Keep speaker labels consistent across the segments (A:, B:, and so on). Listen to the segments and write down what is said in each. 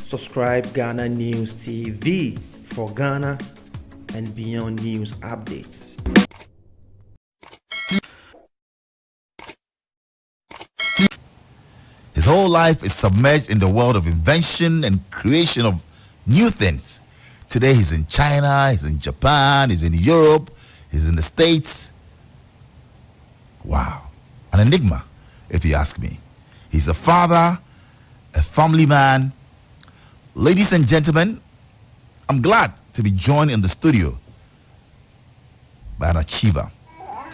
A: Subscribe Ghana News TV for Ghana and beyond news updates.
B: His whole life is submerged in the world of invention and creation of new things. Today he's in China, he's in Japan, he's in Europe, he's in the States. Wow. An enigma, if you ask me. He's a father, a family man. Ladies and gentlemen, I'm glad to be joined in the studio by an achiever.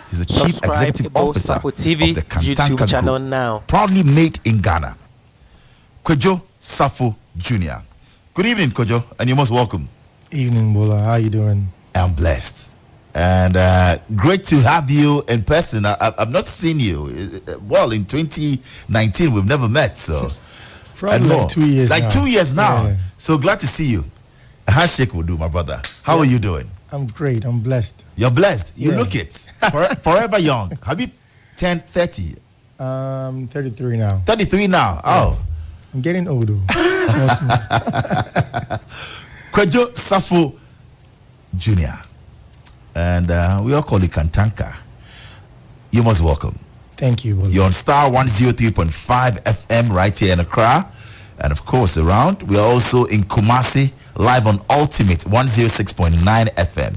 B: He's the Chief Executive Officer of the Kantanka
C: channel
B: Group,
C: now.
B: proudly made in Ghana. Kwadwo Safo Jnr. Good evening, Kwadwo, and you're most welcome.
D: Evening, Bola. How you doing?
B: I'm blessed. And great to have you in person. I've not seen you. Well, in 2019, we've never met, so...
D: Probably like 2 years
B: Like
D: now.
B: 2 years now.
D: Yeah.
B: So glad to see you. A handshake will do, my brother. How are you doing?
D: I'm great. I'm blessed.
B: You're blessed. You
D: Yeah.
B: look it. Forever young. Have you turned 30?
D: 33 now.
B: 33 now. Oh.
D: I'm getting older.
B: Kwadwo Safo Jnr. And we all call it Kantanka. You're most welcome.
D: Thank you, Bola.
B: You're on Star 103.5 FM right here in Accra. And of course, around. We are also in Kumasi, live on Ultimate 106.9 FM.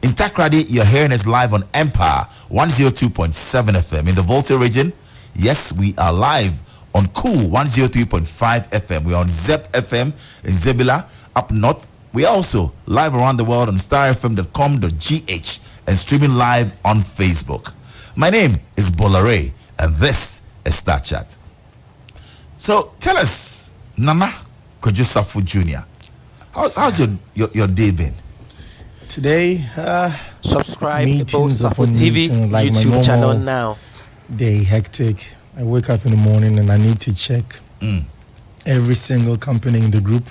B: In Takrady, you're hearing us live on Empire 102.7 FM. In the Volta region, yes, we are live on Cool 103.5 FM. We're on Zep FM in Zebula. Up north, we're also live around the world on starfm.com.gh and streaming live on Facebook. My name is Bolare, and this is Star Chat. So tell us, Nana Kwadwo Safo Jnr., how's your day been?
D: Today,
C: Subscribe to
D: meetings
C: Safo
D: upon
C: TV
D: meetings, like my
C: YouTube channel
D: normal
C: now.
D: day, hectic. I wake up in the morning and I need to check every single company in the group.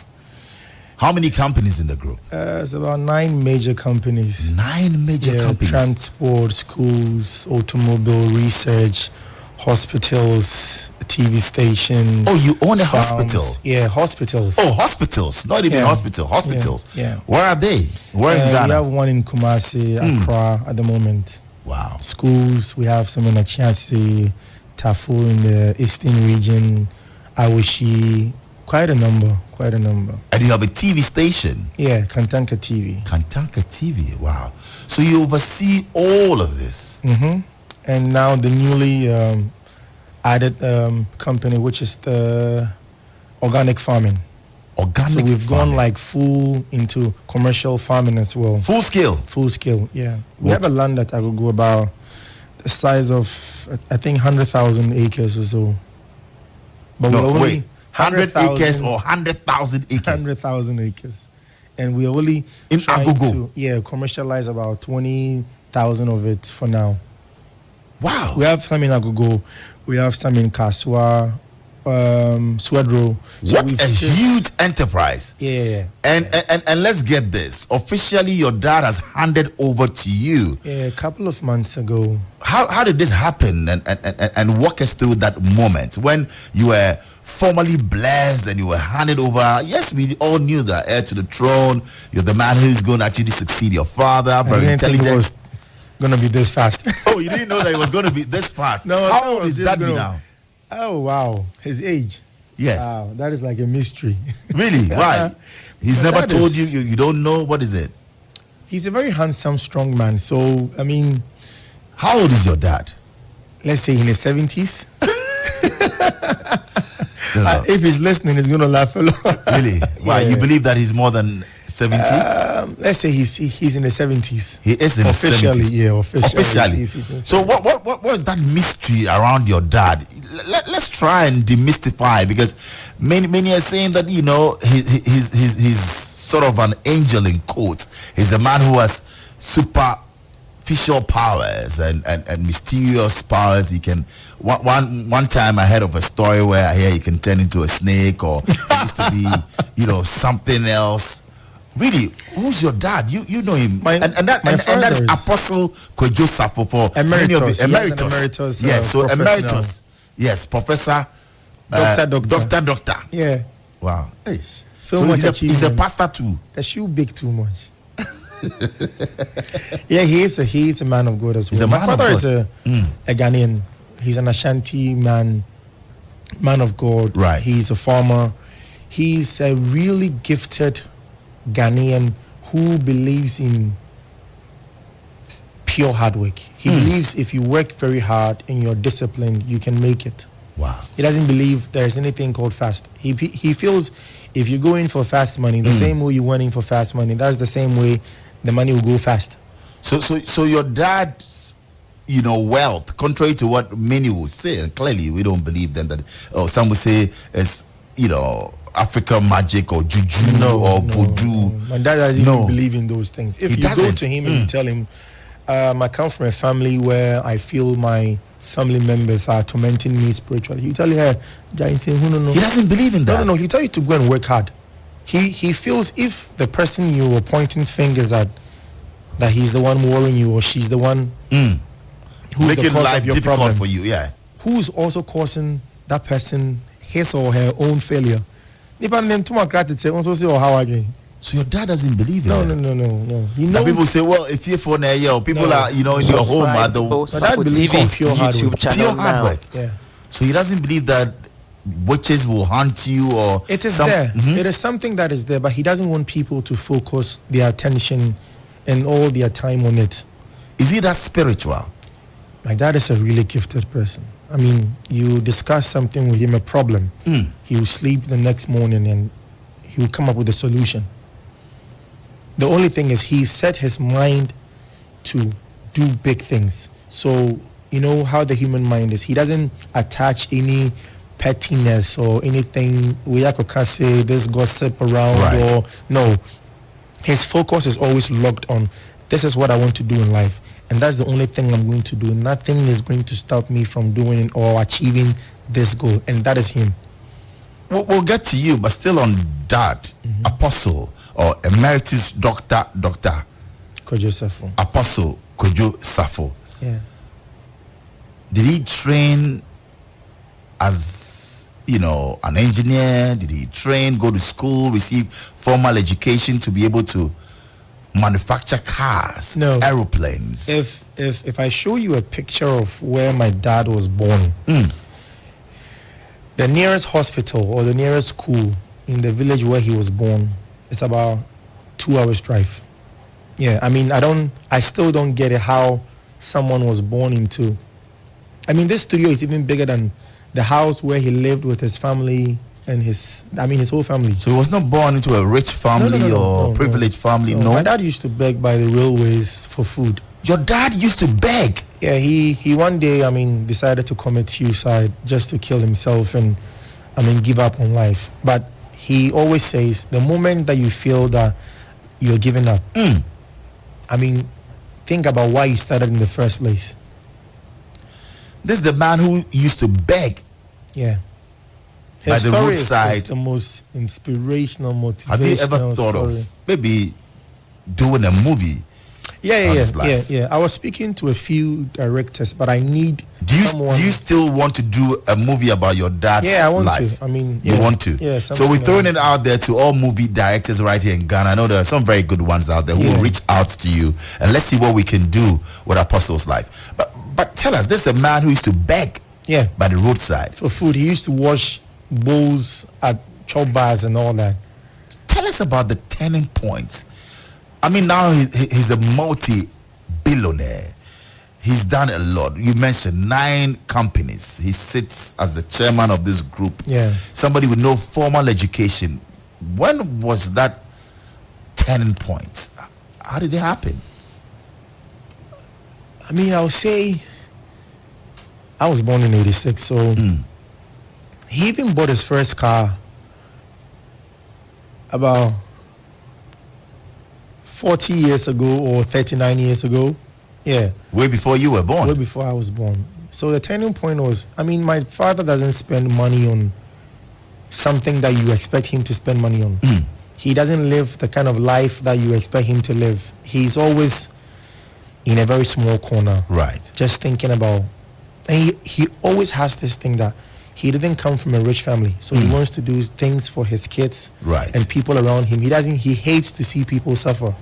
B: How many companies in the group?
D: It's about 9 major companies.
B: 9 major companies.
D: Transport, schools, automobile, research, hospitals, TV station.
B: Oh, you own a
D: farms.
B: hospital?
D: Yeah, hospitals.
B: Oh, hospitals. Not even hospitals.
D: Yeah.
B: Where are they? Where in Ghana?
D: We have one in Kumasi, Accra at the moment.
B: Wow.
D: Schools, we have some in Achiasi, Tafu in the eastern region, Awishi, quite a number.
B: And you have a TV station?
D: Yeah, Kantanka TV.
B: Kantanka TV, wow. So you oversee all of this?
D: And now the newly added company, which is the organic farming. So we've gone like full into commercial farming as well.
B: Full scale?
D: Full scale, yeah. We have a land that I could go about the size of, I think, 100,000 acres or so. But
B: No,
D: we're only
B: wait. 100 acres or 100,000 acres?
D: 100,000 acres. And we're only
B: in
D: trying
B: Agogo?
D: to commercialize about 20,000 of it for now.
B: Wow.
D: We have some in Agogo. We have some in Kaswa, Swedro. So
B: What a huge enterprise.
D: Yeah.
B: And let's get this. Officially, your dad has handed over to you.
D: Yeah, a couple of months ago.
B: How did this happen? And walk us through that moment when you were formally blessed and you were handed over. Yes, we all knew that heir to the throne. You're the man who's going to actually succeed your father. Very intelligent.
D: Going to be this fast.
B: Oh, you didn't know that it was going to be this fast.
D: No.
B: How old is Daddy now?
D: Oh, wow. His age.
B: Yes.
D: Wow, that is like a mystery.
B: Really? Why? He's
D: But
B: never
D: that
B: told
D: is-
B: you don't know? What is it?
D: He's a very handsome, strong man. So, I mean,
B: How old is your dad?
D: let's say in his 70s.
B: No.
D: If he's listening, he's going to laugh a lot.
B: Really? Why?
D: Yeah.
B: You believe that he's more than 70?
D: Let's say he's in the 70s.
B: He is in his
D: Officially,
B: 70s.
D: yeah, officially. He's
B: So what is that mystery around your dad? Let's try and demystify, because many are saying that he's sort of an angel in quotes. He's a man who has superficial powers and mysterious powers. He can one time I heard of a story where I hear he can turn into a snake, or he used to be something else. Really, who's your dad? You know him, and that's Apostle Kwadwo Safo for
D: emeritus.
B: Emeritus. Yes, so emeritus. Yes, Professor.
D: Doctor.
B: Doctor.
D: Yeah.
B: Wow. Eish.
D: So much
B: he's a
D: achievement.
B: pastor too.
D: The shoe big too much. Yeah, he's a man of God as well.
B: He's a
D: My
B: man of
D: father
B: God.
D: is a Ghanaian. He's an Ashanti man of God.
B: Right.
D: He's a farmer. He's a really gifted Ghanaian who believes in pure hard work. He believes if you work very hard and you're disciplined, you can make it.
B: Wow.
D: He doesn't believe there's anything called fast. He feels if you go in for fast money, the same way you went in for fast money, that's the same way the money will go fast.
B: So your dad's, wealth, contrary to what many will say, and clearly we don't believe them, that some will say it's, African magic or juju or voodoo.
D: My dad doesn't even believe in those things. If
B: He
D: you
B: doesn't.
D: go to him and you tell him, I come from a family where I feel my family members are tormenting me spiritually, he'll tell you, hey, no.
B: He doesn't believe in that.
D: No. He'll tell you to go and work hard. He feels if the person you were pointing fingers at, that he's the one worrying you or she's the one who's
B: making
D: the cause
B: life
D: of your
B: difficult
D: problems,
B: for you. Yeah.
D: who's also causing that person his or her own failure.
B: So your dad doesn't believe in
D: No. He
B: Now
D: knows
B: people say, well, if you're for a year, people
D: No.
B: are, in your home are the
C: Kwadwo
D: But that
C: Safo
D: believes
C: TV
D: in pure hard
C: YouTube
D: work.
C: channel
B: pure hard
C: now.
B: work.
D: Yeah.
B: So he doesn't believe that witches will hunt you or
D: It is there. It is something that is there, but he doesn't want people to focus their attention and all their time on it.
B: Is he that spiritual?
D: My dad is a really gifted person. I mean, you discuss something with him, a problem, he will sleep the next morning and he will come up with a solution. The only thing is he set his mind to do big things. So, you know how the human mind is. He doesn't attach any pettiness or anything, we could say this gossip around
B: Right.
D: or no. His focus is always locked on, this is what I want to do in life. And that's the only thing I'm going to do. Nothing is going to stop me from doing or achieving this goal. And that is him.
B: We'll get to you, but still on that, apostle or emeritus doctor,
D: Kwadwo Safo.
B: Apostle Kwadwo Safo.
D: Yeah.
B: Did he train as, an engineer? Did he train, go to school, receive formal education to be able to manufacture cars,
D: No.
B: aeroplanes?
D: If I show you a picture of where my dad was born, the nearest hospital or the nearest school in the village where he was born is about 2 hours drive. Yeah, I mean, I still don't get it how someone was born into. I mean, this studio is even bigger than the house where he lived with his family and his whole family.
B: So he was not born into a rich family or privileged family, no?
D: My dad used to beg by the railways for food.
B: Your dad used to beg?
D: Yeah, he one day, decided to commit suicide just to kill himself and, give up on life. But he always says, the moment that you feel that you're giving up, think about why you started in the first place.
B: This is the man who used to beg.
D: Yeah.
B: By
D: His
B: the
D: story
B: roadside.
D: is the most inspirational, motivational
B: Have you ever thought
D: story.
B: of maybe doing a movie? on his life?
D: Yeah. I was speaking to a few directors, but I need someone.
B: Do you still want to do a movie about your dad's
D: Yeah, I want
B: life?
D: to. You
B: You want to?
D: Yeah.
B: So we're throwing it out there to all movie directors right here in Ghana. I know there are some very good ones out there who will reach out to you, and let's see what we can do with Apostle's life. But tell us, this is a man who used to beg by the roadside
D: for food. He used to wash bowls at chop bars and all that.
B: Tell us about the turning points. I mean, now he's a multi-billionaire. He's done a lot. You mentioned 9 companies. He sits as the chairman of this group.
D: Yeah.
B: Somebody with no formal education. When was that turning point? How did it happen?
D: I would say I was born in 86, so he even bought his first car about 40 years ago or 39 years ago. Yeah.
B: Way before you were born.
D: Way before I was born. So the turning point was, my father doesn't spend money on something that you expect him to spend money on. He doesn't live the kind of life that you expect him to live. He's always in a very small corner.
B: Right.
D: Just thinking about, and he always has this thing that he didn't come from a rich family, so he wants to do things for his kids and people around him. He hates to see people suffer.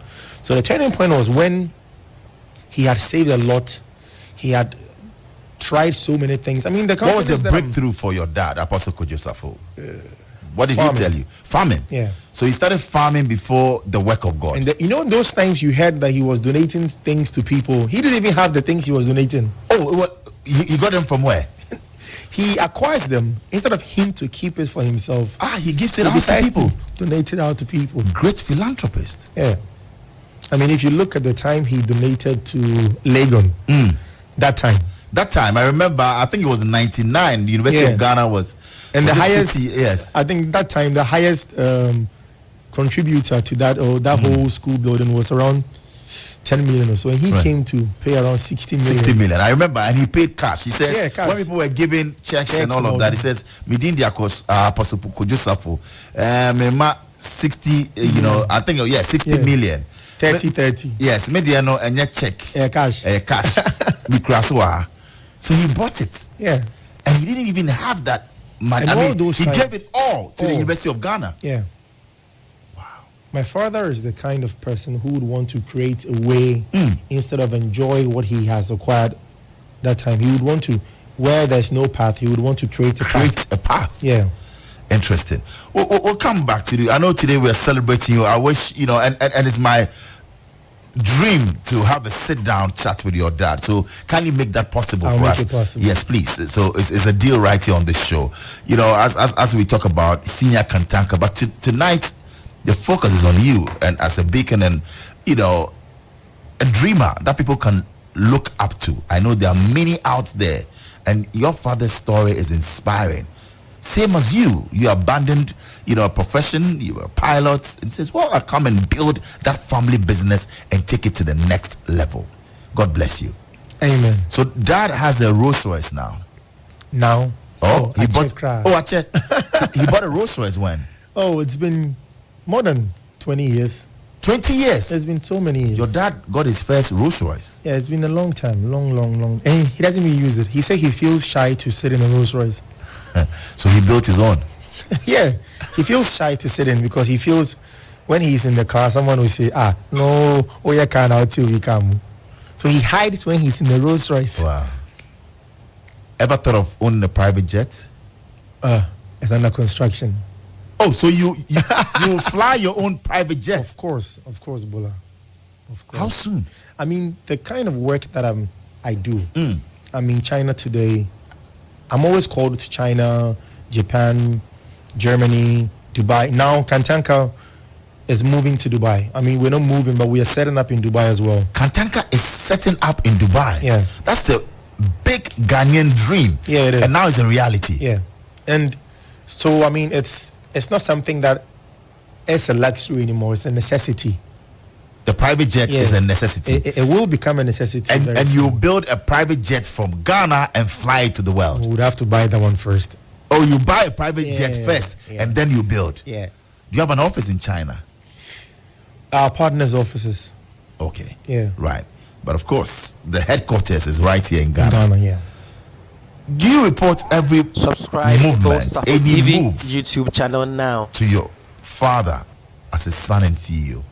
D: So the turning point was when he had saved a lot. He had tried so many things. I mean, what
B: was the breakthrough for your dad, Apostle Kwadwo Safo? What did he tell you? Farming.
D: Yeah.
B: So he started farming before the work of God.
D: And those times you heard that he was donating things to people, he didn't even have the things he was donating.
B: Oh, he got them from where?
D: He acquires them instead of him to keep it for himself.
B: He gives it out to people.
D: Donate it out to people.
B: Great philanthropist.
D: Yeah. I mean, if you look at the time he donated to Legon, that time,
B: I remember, I think it was 99, the University of Ghana was.
D: And the highest,
B: 50, yes.
D: I think that time, the highest contributor to that whole school building was around 10 million or so. And he came to pay around 60 million.
B: 60 million. I remember, and he paid cash. He said,
D: cash.
B: When people were giving checks and all of that, he says, Midin Diakos, Apostle Kwadwo Safo, 60, I think, 60 million.
D: 30.
B: Yes, mediano and your check.
D: Cash.
B: Cash. So he bought it.
D: Yeah.
B: And he didn't even have that money. He gave it all to the University of Ghana.
D: Yeah. Wow. My father is the kind of person who would want to create a way instead of enjoy what he has acquired that time. He would want to, where there's no path, he would want to create a path. Yeah.
B: Interesting. We'll come back to you. I know today we're celebrating you. I wish, and it's my dream to have a sit-down chat with your dad. So can you make that possible
D: for
B: us?
D: Make it possible.
B: Yes, please. So it's a deal right here on this show. As we talk about senior Kantanka, but tonight the focus is on you and as a beacon and a dreamer that people can look up to. I know there are many out there, and your father's story is inspiring. Same as you abandoned, a profession, you were a pilot, and says, well, I'll come and build that family business and take it to the next level. God bless you.
D: Amen.
B: So dad has a Rolls Royce now.
D: Now?
B: He bought he bought a Rolls Royce when?
D: Oh, it's been more than 20 years.
B: 20 years?
D: It's been so many years.
B: Your dad got his first Rolls Royce?
D: Yeah, it's been a long time. Long. And he doesn't even use it. He said he feels shy to sit in a Rolls Royce.
B: So he built his own.
D: Yeah, he feels shy to sit in because he feels when he's in the car, someone will say, no, you can't out till we come. So he hides when he's in the Rolls Royce.
B: Wow. Ever thought of owning a private jet?
D: It's under construction.
B: Oh, so you fly your own private jet?
D: Of course, Bola. Of course.
B: How soon?
D: I mean, the kind of work that I do. I'm in China today. I'm always called to China, Japan, Germany, Dubai. Now Kantanka is moving to Dubai. I mean, we're not moving, but we are setting up in Dubai as well.
B: Kantanka is setting up in Dubai.
D: Yeah.
B: That's the big Ghanaian dream.
D: Yeah, it is.
B: And now it's a reality.
D: Yeah. And so, I mean, it's not something that is a luxury anymore. It's a necessity.
B: The private jet is a necessity.
D: It will become a necessity.
B: And you build a private jet from Ghana and fly it to the world.
D: We would have to buy that one first.
B: Oh, you buy a private jet first and then you build.
D: Yeah.
B: Do you have an office in China?
D: Our partners' offices.
B: Okay.
D: Yeah.
B: Right. But of course, the headquarters is right here in Ghana.
D: In Ghana, yeah.
B: Do you report every movement, any
C: TV
B: move
C: YouTube channel now
B: to your father as a son and CEO?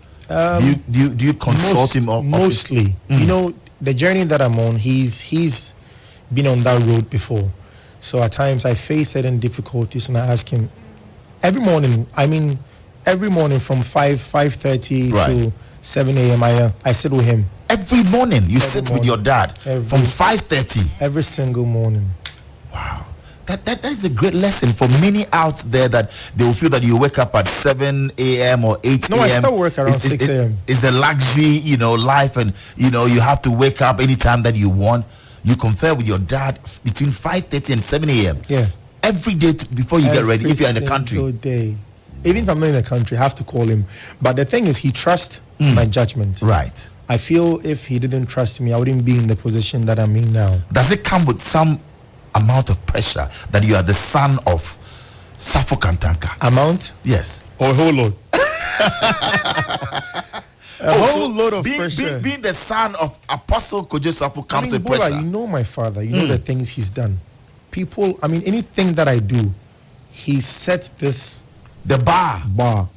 B: Do you consult him?
D: Mostly. The journey that I'm on, he's been on that road before. So at times I face certain difficulties and I ask him every morning from 5:30 to 7 a.m. I sit with him.
B: Every morning you sit with your dad from 5:30?
D: Every single morning.
B: Wow. That is a great lesson for many out there that they will feel that you wake up at 7 a.m. or 8 a.m.
D: No, I still work around 6 a.m.
B: It's the luxury, life, and you have to wake up anytime that you want. You confer with your dad between 5:30 and 7 a.m.
D: Yeah.
B: Every day before you get ready, if you're in the country.
D: Every day. Even if I'm not in the country, I have to call him. But the thing is, he trusts my judgment.
B: Right.
D: I feel if he didn't trust me, I wouldn't be in the position that I'm in now.
B: Does it come with some amount of pressure that you are the son of Safo Kantanka?
D: Amount?
B: Yes.
D: Or a whole lot? A whole lot of pressure.
B: Being the son of Apostle Kwadwo Safo comes with pressure.
D: You know my father. You know the things he's done. people, I mean, anything that I do, he set the bar,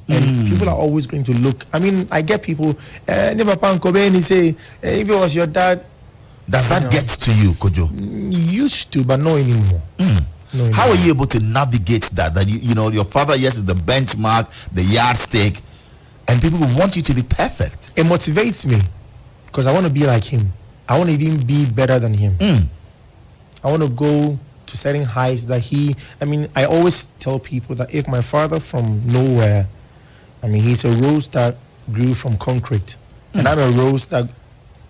D: and people are always going to look. I mean, I get people, say, if it was your dad.
B: Does that get to you, Kojo?
D: Used to, but not anymore. No,
B: how are you able to navigate that? That you know, your father, yes, is the benchmark, the yardstick, and people want you to be perfect.
D: It motivates me because I want to be like him. I want to even be better than him. I want to go to certain heights that he. I mean, I always tell people that if my father from nowhere, I mean, he's a rose that grew from concrete, and I'm a rose that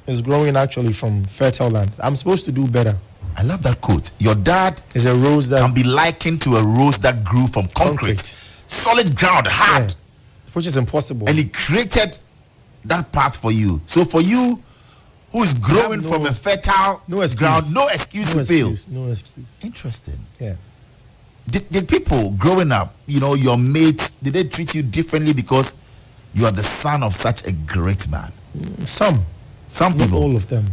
D: is growing actually from fertile land. I'm supposed to do better.
B: I love that quote. Your dad
D: is a rose that
B: can be likened to a rose that grew from concrete. Solid ground, hard.
D: Which is impossible.
B: And he created that path for you. So for you, who is growing from a fertile ground, no excuse to fail.
D: No excuse.
B: Interesting.
D: Yeah.
B: Did people growing up, you know, your mates, did they treat you differently because you are the son of such a great man?
D: Some
B: people.
D: Not all of them.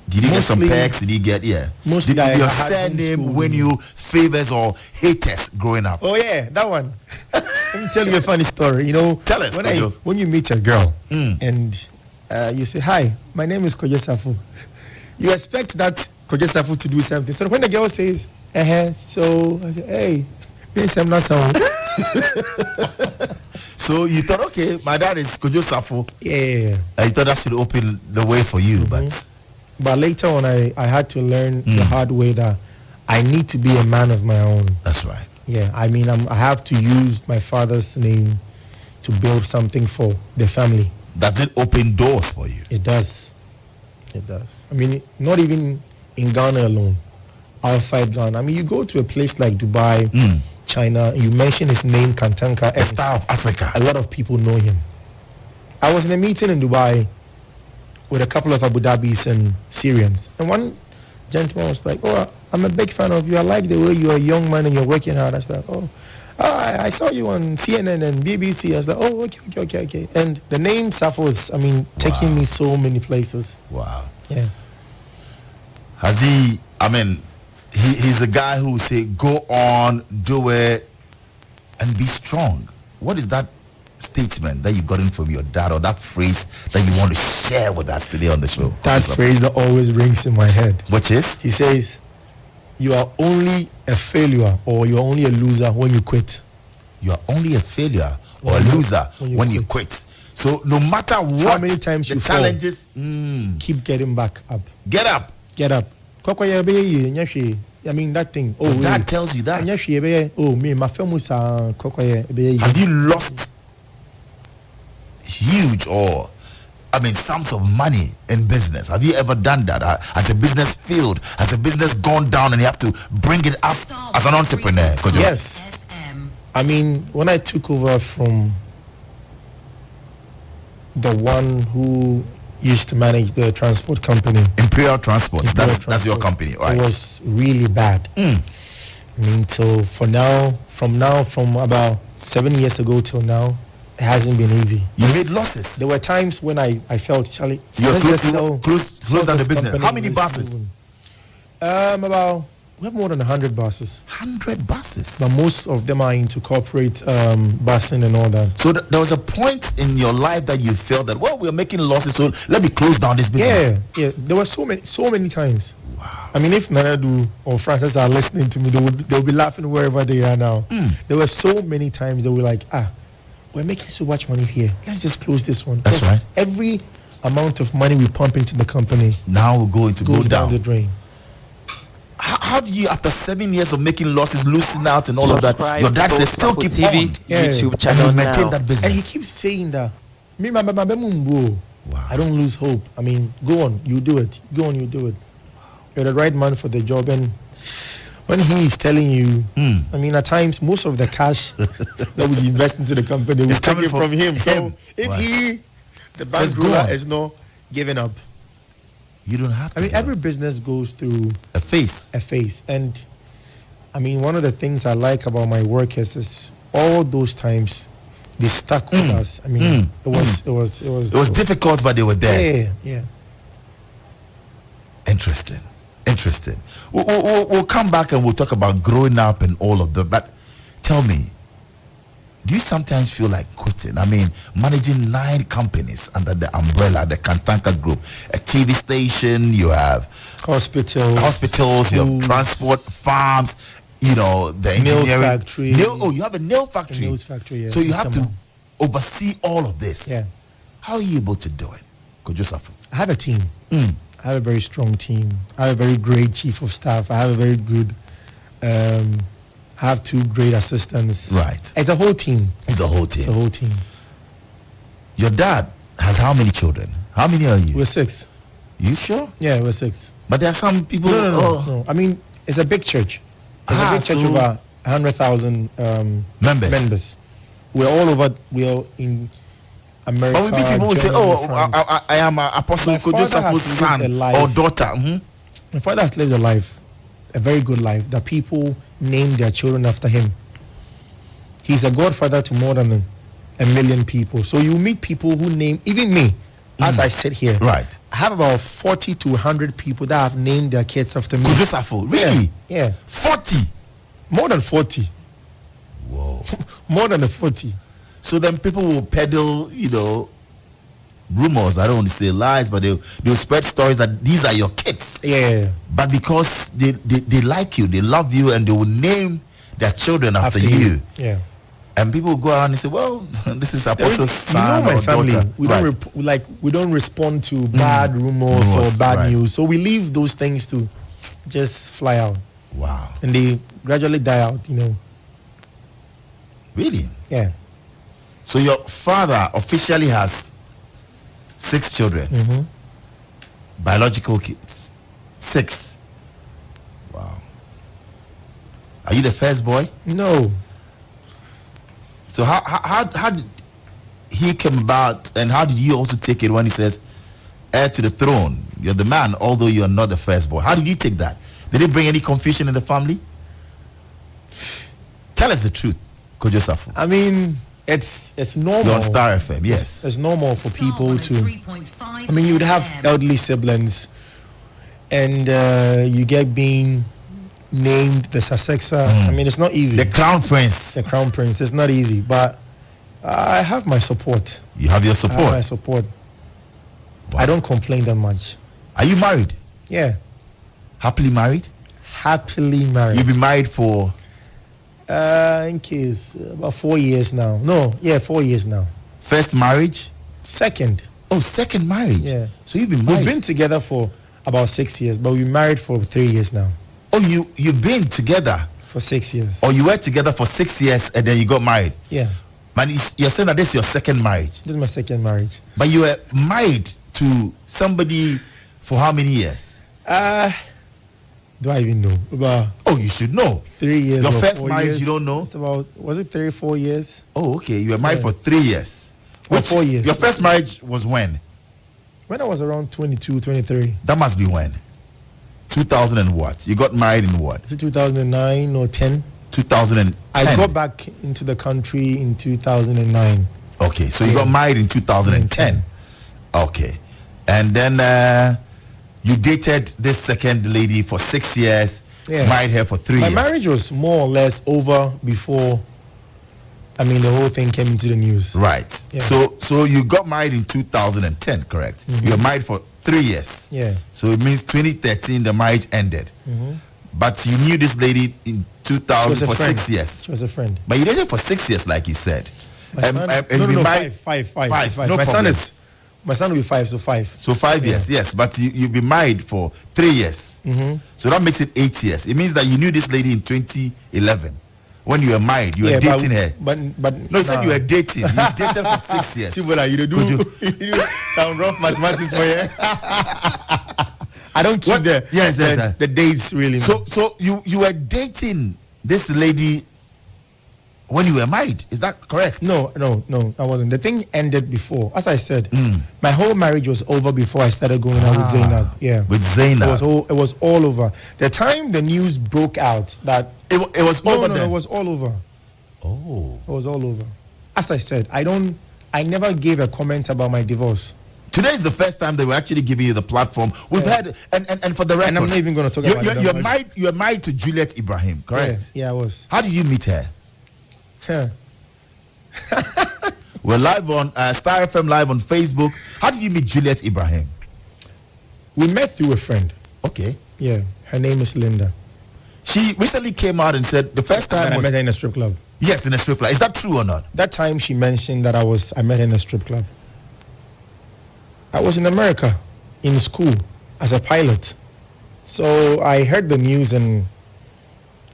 B: Did you get some perks? Did you get,
D: Mostly
B: did your surname win you favors or haters growing up?
D: Oh yeah, that one. Let me tell you a funny story. You know,
B: tell us.
D: When you meet a girl and you say, "Hi, my name is Kwadwo Safo," you expect that Kwadwo Safo to do something. So when the girl says, so I say, "Hey, I'm not so."
B: So you thought, okay, my dad is Kwadwo Safo.
D: Yeah.
B: I thought that should open the way for you,
D: but later on, I had to learn the hard way that I need to be a man of my own.
B: That's right.
D: Yeah, I mean, I have to use my father's name to build something for the family.
B: Does it open doors for you?
D: It does. It does. I mean, not even in Ghana alone, outside Ghana. I mean, you go to a place like Dubai, China, you mention his name, Kantanka,
B: the star of Africa.
D: A lot of people know him. I was in a meeting in Dubai with a couple of Abu Dhabis and Syrians, and one gentleman was like, "Oh, I'm a big fan of you. I like the way you're a young man and you're working hard." I was like, I saw you on CNN and BBC. I was like, "Oh, okay." And the name Safo is, I mean, taking me so many places.
B: Wow.
D: Yeah.
B: Has he, I mean, he's a guy who say, go on, do it, and be strong. What is that statement that you got in from your dad, or that phrase that you want to share with us today on the show?
D: That phrase that always rings in my head.
B: Which is?
D: He says, "You are only a failure or you're only a loser when you quit."
B: You are only a failure or a loser when you quit. So no matter what,
D: how many times you
B: challenges,
D: keep getting back up.
B: Get up.
D: I mean, that thing.
B: Oh, dad tells you that.
D: Oh, me, my family.
B: Have you lost huge or, I mean, sums of money in business? Have you ever done that? Has a business failed? Has a business gone down and you have to bring it up as an entrepreneur?
D: Yes. I mean, when I took over from the one who used to manage the transport company,
B: Imperial Transport, that's your company, right?
D: It was really bad. I mean, so from about 7 years ago till now, it hasn't been easy.
B: You made losses.
D: There were times when I felt, Charlie,
B: close down the business. How many buses?
D: We have more than 100 buses.
B: 100 buses?
D: But most of them are into corporate busing and all that.
B: So there was a point in your life that you felt that, well, we're making losses, so let me close down this business.
D: Yeah. There were so many times.
B: Wow.
D: I mean, if Nanadu or Francis are listening to me, they'll be laughing wherever they are now. There were so many times they were like, we're making so much money here. Let's just close this one.
B: That's right.
D: Every amount of money we pump into the company
B: now we're going to go down
D: the drain.
B: How do you, after 7 years of making losses, losing out and all of that, your dad says still keep
C: TV,
B: on
C: YouTube channel
B: and maintain
C: now.
B: that business?
D: And he keeps saying that. Wow. I don't lose hope. I mean, go on, you do it. Go on, you do it. You're the right man for the job. And when he is telling you, I mean, at times, most of the cash that we invest into the company, we take it from him. So if the bank ruler is not giving up,
B: you don't have to.
D: I mean, every business goes through
B: a phase.
D: And I mean, one of the things I like about my workers is all those times they stuck with us. I mean, it was
B: difficult, but they were there.
D: Yeah.
B: Interesting. Interesting. We'll come back and we'll talk about growing up and all of that. But tell me, do you sometimes feel like quitting? I mean, managing 9 companies under the umbrella, the Kantanka Group, a TV station, you have hospitals, you have transport, farms, you know, the engineering
D: factory.
B: You have a nail factory.
D: A nails factory, yeah.
B: So you have to oversee all of this.
D: Yeah.
B: How are you able to do it? Kwadwo Safo?
D: I have a team. I have a very strong team. I have a very great chief of staff. I have a very good, I have 2 great assistants.
B: Right.
D: It's a whole team.
B: It's a whole team.
D: It's a whole team.
B: Your dad has how many children? How many are you?
D: We're 6.
B: You sure?
D: Yeah, we're 6.
B: But there are some people.
D: No. I mean, it's a big church. It's a big church over 100,000 members. We're all over. We are in America.
B: But we meet people who say, I am Apostle Kwadwo Safo's son or daughter.
D: My father has lived a life, a very good life, that people name their children after him. He's a godfather to more than a million people. So you meet people who name, even me, as I sit here.
B: Right.
D: I have about 40 to 100 people that have named their kids after me.
B: Kwadwo Safo, really?
D: Yeah.
B: 40?
D: More than 40.
B: Whoa.
D: More than 40.
B: So then people will peddle, you know, rumors. I don't want to say lies, but they'll spread stories that these are your kids.
D: Yeah.
B: But because they like you, they love you, and they will name their children after you.
D: Yeah.
B: And people will go around and say, well, this is Apostle's son
D: my
B: or
D: family.
B: daughter.
D: We don't respond to bad rumors or bad news. So we leave those things to just fly out.
B: Wow.
D: And they gradually die out, you know.
B: Really?
D: Yeah.
B: So your father officially has 6 children. Biological kids. 6. Wow. Are you the first boy?
D: No.
B: So how did he come about, and how did you also take it when he says heir to the throne? You're the man, although you're not the first boy. How did you take that? Did it bring any confusion in the family? Tell us the truth, Kwadwo Safo.
D: I mean, it's normal.
B: You're on Star FM, yes.
D: It's normal for people to. I mean, you would have elderly siblings, and you get being named the successor. I mean, it's not easy.
B: The Crown Prince.
D: The Crown Prince. It's not easy, but I have my support.
B: You have your support.
D: I have my support. Wow. I don't complain that much.
B: Are you married?
D: Yeah.
B: Happily married?
D: Happily married.
B: You've been married for?
D: In case about 4 years now. 4 years now.
B: First marriage?
D: Second.
B: Oh, second marriage.
D: Yeah.
B: So you've been married.
D: We've been together for about 6 years, but we married for 3 years now.
B: Oh, you've been together
D: for 6 years.
B: Or you were together for 6 years and then you got married?
D: Yeah.
B: Man, you're saying that this is your second marriage?
D: This is my second marriage.
B: But you were married to somebody for how many years?
D: Do I even know? About
B: you should know.
D: 3 years.
B: Your first
D: 4
B: marriage,
D: years.
B: you don't know?
D: It's about, was it 3 or 4 years?
B: Oh, okay. You were married for 3 years.
D: Or 4 years.
B: Your first marriage was when?
D: When I was around 22, 23.
B: That must be when? 2000 and what? You got married in what?
D: Is it 2009 or 10?
B: 2010.
D: I got back into the country in 2009.
B: Okay, so you got married in 2010. Okay. And then you dated this second lady for 6 years, married her for 3 years.
D: My marriage was more or less over before, I mean, the whole thing came into the news.
B: Right.
D: Yeah.
B: So you got married in 2010, correct? You were married for 3 years.
D: Yeah.
B: So it means 2013 the marriage ended. But you knew this lady in 2000 for 6 years.
D: She was a friend.
B: But you dated for 6 years, like you said.
D: Five.
B: No
D: my
B: problem.
D: son will be 5, so 5.
B: So 5 years, yes. But you've been married for 3 years. So that makes it 8 years. It means that you knew this lady in 2011. When you were married, you were dating her.
D: But
B: no, you said you were dating. You dated for 6 years.
D: See, brother, you do sound rough mathematics for you. I don't keep the dates really.
B: So you were dating this lady when you were married. Is that correct?
D: No, I wasn't. The thing ended before. As I said, my whole marriage was over before I started going out with Zainab. Yeah,
B: with Zainab.
D: It was all over. The time the news broke out that
B: it was over.
D: No, it was all over.
B: Oh,
D: it was all over. As I said, I never gave a comment about my divorce.
B: Today is the first time they were actually giving you the platform. We've had, and for the record,
D: and I'm not even going to talk about it.
B: You're married to Juliet Ibrahim, correct?
D: Yeah, I was.
B: How did you meet her?
D: Huh.
B: We're live on Star FM Live on Facebook. How did you meet Juliet Ibrahim?
D: We met through a friend.
B: Okay.
D: Yeah, her name is Linda.
B: She recently came out and said the first time
D: I met her in a strip club.
B: Yes, in a strip club. Is that true or not?
D: That time she mentioned that I met her in a strip club. I was in America in school as a pilot. So I heard the news and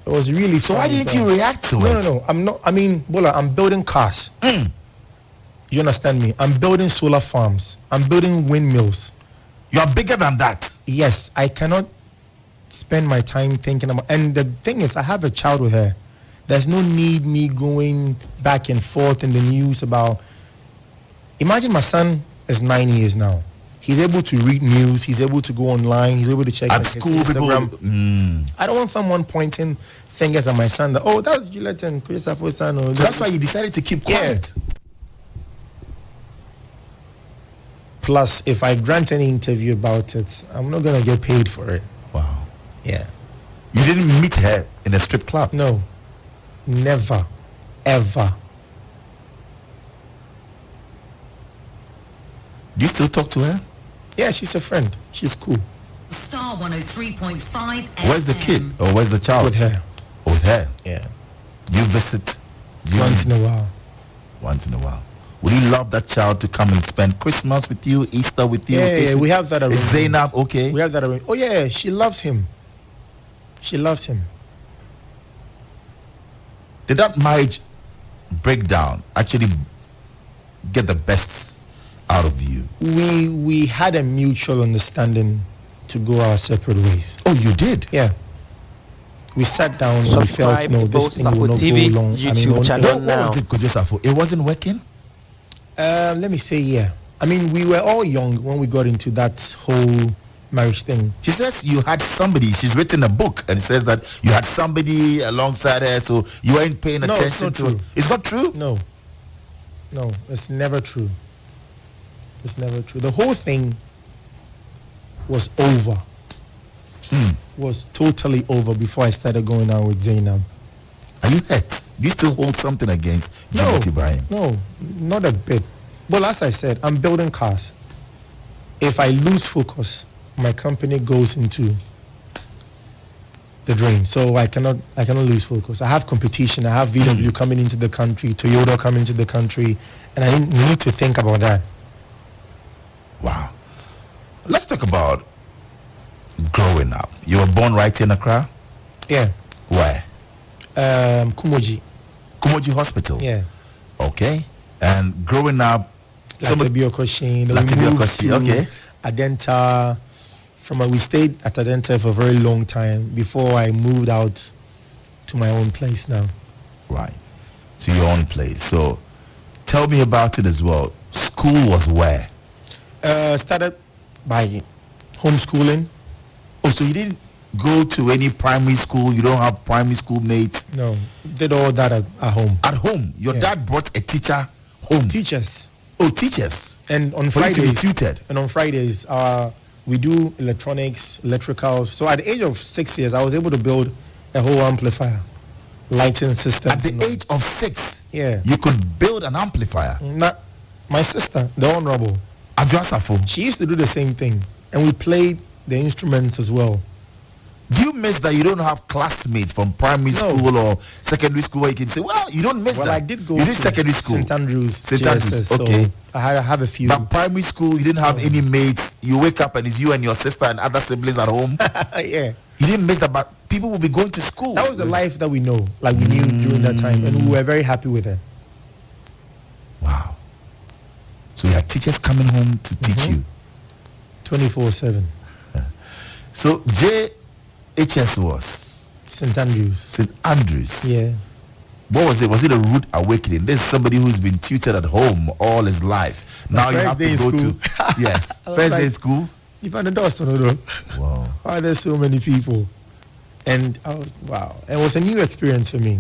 D: it was really
B: So why didn't you react to it?
D: No. I'm not. I mean, Bola, I'm building cars. You understand me? I'm building solar farms. I'm building windmills.
B: You are bigger than that.
D: Yes, I cannot spend my time thinking about. And the thing is, I have a child with her. There's no need me going back and forth in the news about. Imagine my son is 9 years now. He's able to read news. He's able to go online. He's able to check
B: at school.
D: Instagram. I don't want someone pointing fingers at my son. That that's Juliet and Kwadwo Safo's son.
B: So that's why you decided to keep quiet.
D: Yeah. Plus, if I grant any interview about it, I'm not gonna get paid for it.
B: Wow.
D: Yeah.
B: You didn't meet her in a strip club?
D: No. Never. Ever.
B: Do you still talk to her?
D: Yeah, she's a friend. She's cool.
E: Star 103.5 FM.
B: Where's the kid? Or where's the child?
D: With her.
B: With her?
D: Yeah.
B: You visit?
D: Once in a while.
B: Once in a while. Would you love that child to come and spend Christmas with you, Easter with you?
D: Yeah, we have that arrangement.
B: Is Zainab okay?
D: We have that arrangement. Oh yeah, she loves him. She loves him.
B: Did that marriage breakdown actually get the best out of you?
D: We had a mutual understanding to go our separate ways.
B: Oh, you did?
D: Yeah. We sat down and we felt, no, this thing will not
C: TV,
D: go long.
C: YouTube channel
B: What
C: now.
B: was it, Kwadwo Safo? It wasn't working?
D: Let me say, yeah. I mean, we were all young when we got into that whole marriage thing.
B: She says you had somebody. She's written a book and says that you had somebody alongside her, so you weren't paying attention to it. It's not true?
D: No, it's never true. It's never true. The whole thing was over. Was totally over before I started going out with Zainab.
B: Are you hurt? Do you still hold something against Juliet Ibrahim?
D: No, not a bit. But as I said, I'm building cars. If I lose focus, my company goes into the drain. So I cannot lose focus. I have competition. I have VW coming into the country, Toyota coming into the country, and I need to think about that.
B: Wow. Let's talk about growing up. You were born right here in Accra?
D: Yeah.
B: Where?
D: Kumoji.
B: Kumoji Hospital?
D: Yeah.
B: Okay. And growing up...
D: Latibia-Koshin.
B: Okay.
D: Adenta. We stayed at Adenta for a very long time before I moved out to my own place now.
B: Right. To your own place. So tell me about it as well. School was where?
D: Started by homeschooling.
B: Oh, so you didn't go to any primary school? You don't have primary school mates?
D: No. Did all that at home.
B: At home? Your dad brought a teacher home?
D: Teachers.
B: Oh, teachers.
D: And on
B: For you to be
D: Fridays.
B: tutored?
D: And on Fridays, we do electronics, electricals. So at the age of 6 years, I was able to build a whole amplifier, lighting system.
B: At the age of 6?
D: Yeah.
B: You could build an amplifier?
D: My sister, the Honorable.
B: Kwadwo Safo.
D: She used to do the same thing. And we played the instruments as well.
B: Do you miss that you don't have classmates from primary school or secondary school where you can say, well, you don't miss that?
D: Well, I did go
B: You did
D: to
B: secondary school?
D: St. Andrews.
B: St.
D: JSS,
B: Andrews,
D: so
B: okay.
D: I have a few.
B: But primary school, you didn't have any mates. You wake up and it's you and your sister and other siblings at home.
D: Yeah.
B: You didn't miss that, but people will be going to school.
D: That was the life that we know, like we knew during that time. And we were very happy with it.
B: Wow. So you had teachers coming home to teach you?
D: 24/7.
B: So JHS was?
D: St. Andrews.
B: St. Andrews.
D: Yeah.
B: What was it? Was it a rude awakening? This is somebody who's been tutored at home all his life. Now you have to go to... Yes. First day in school?
D: You found the dust on the door.
B: Wow.
D: Why there's so many people? And wow. It was a new experience for me.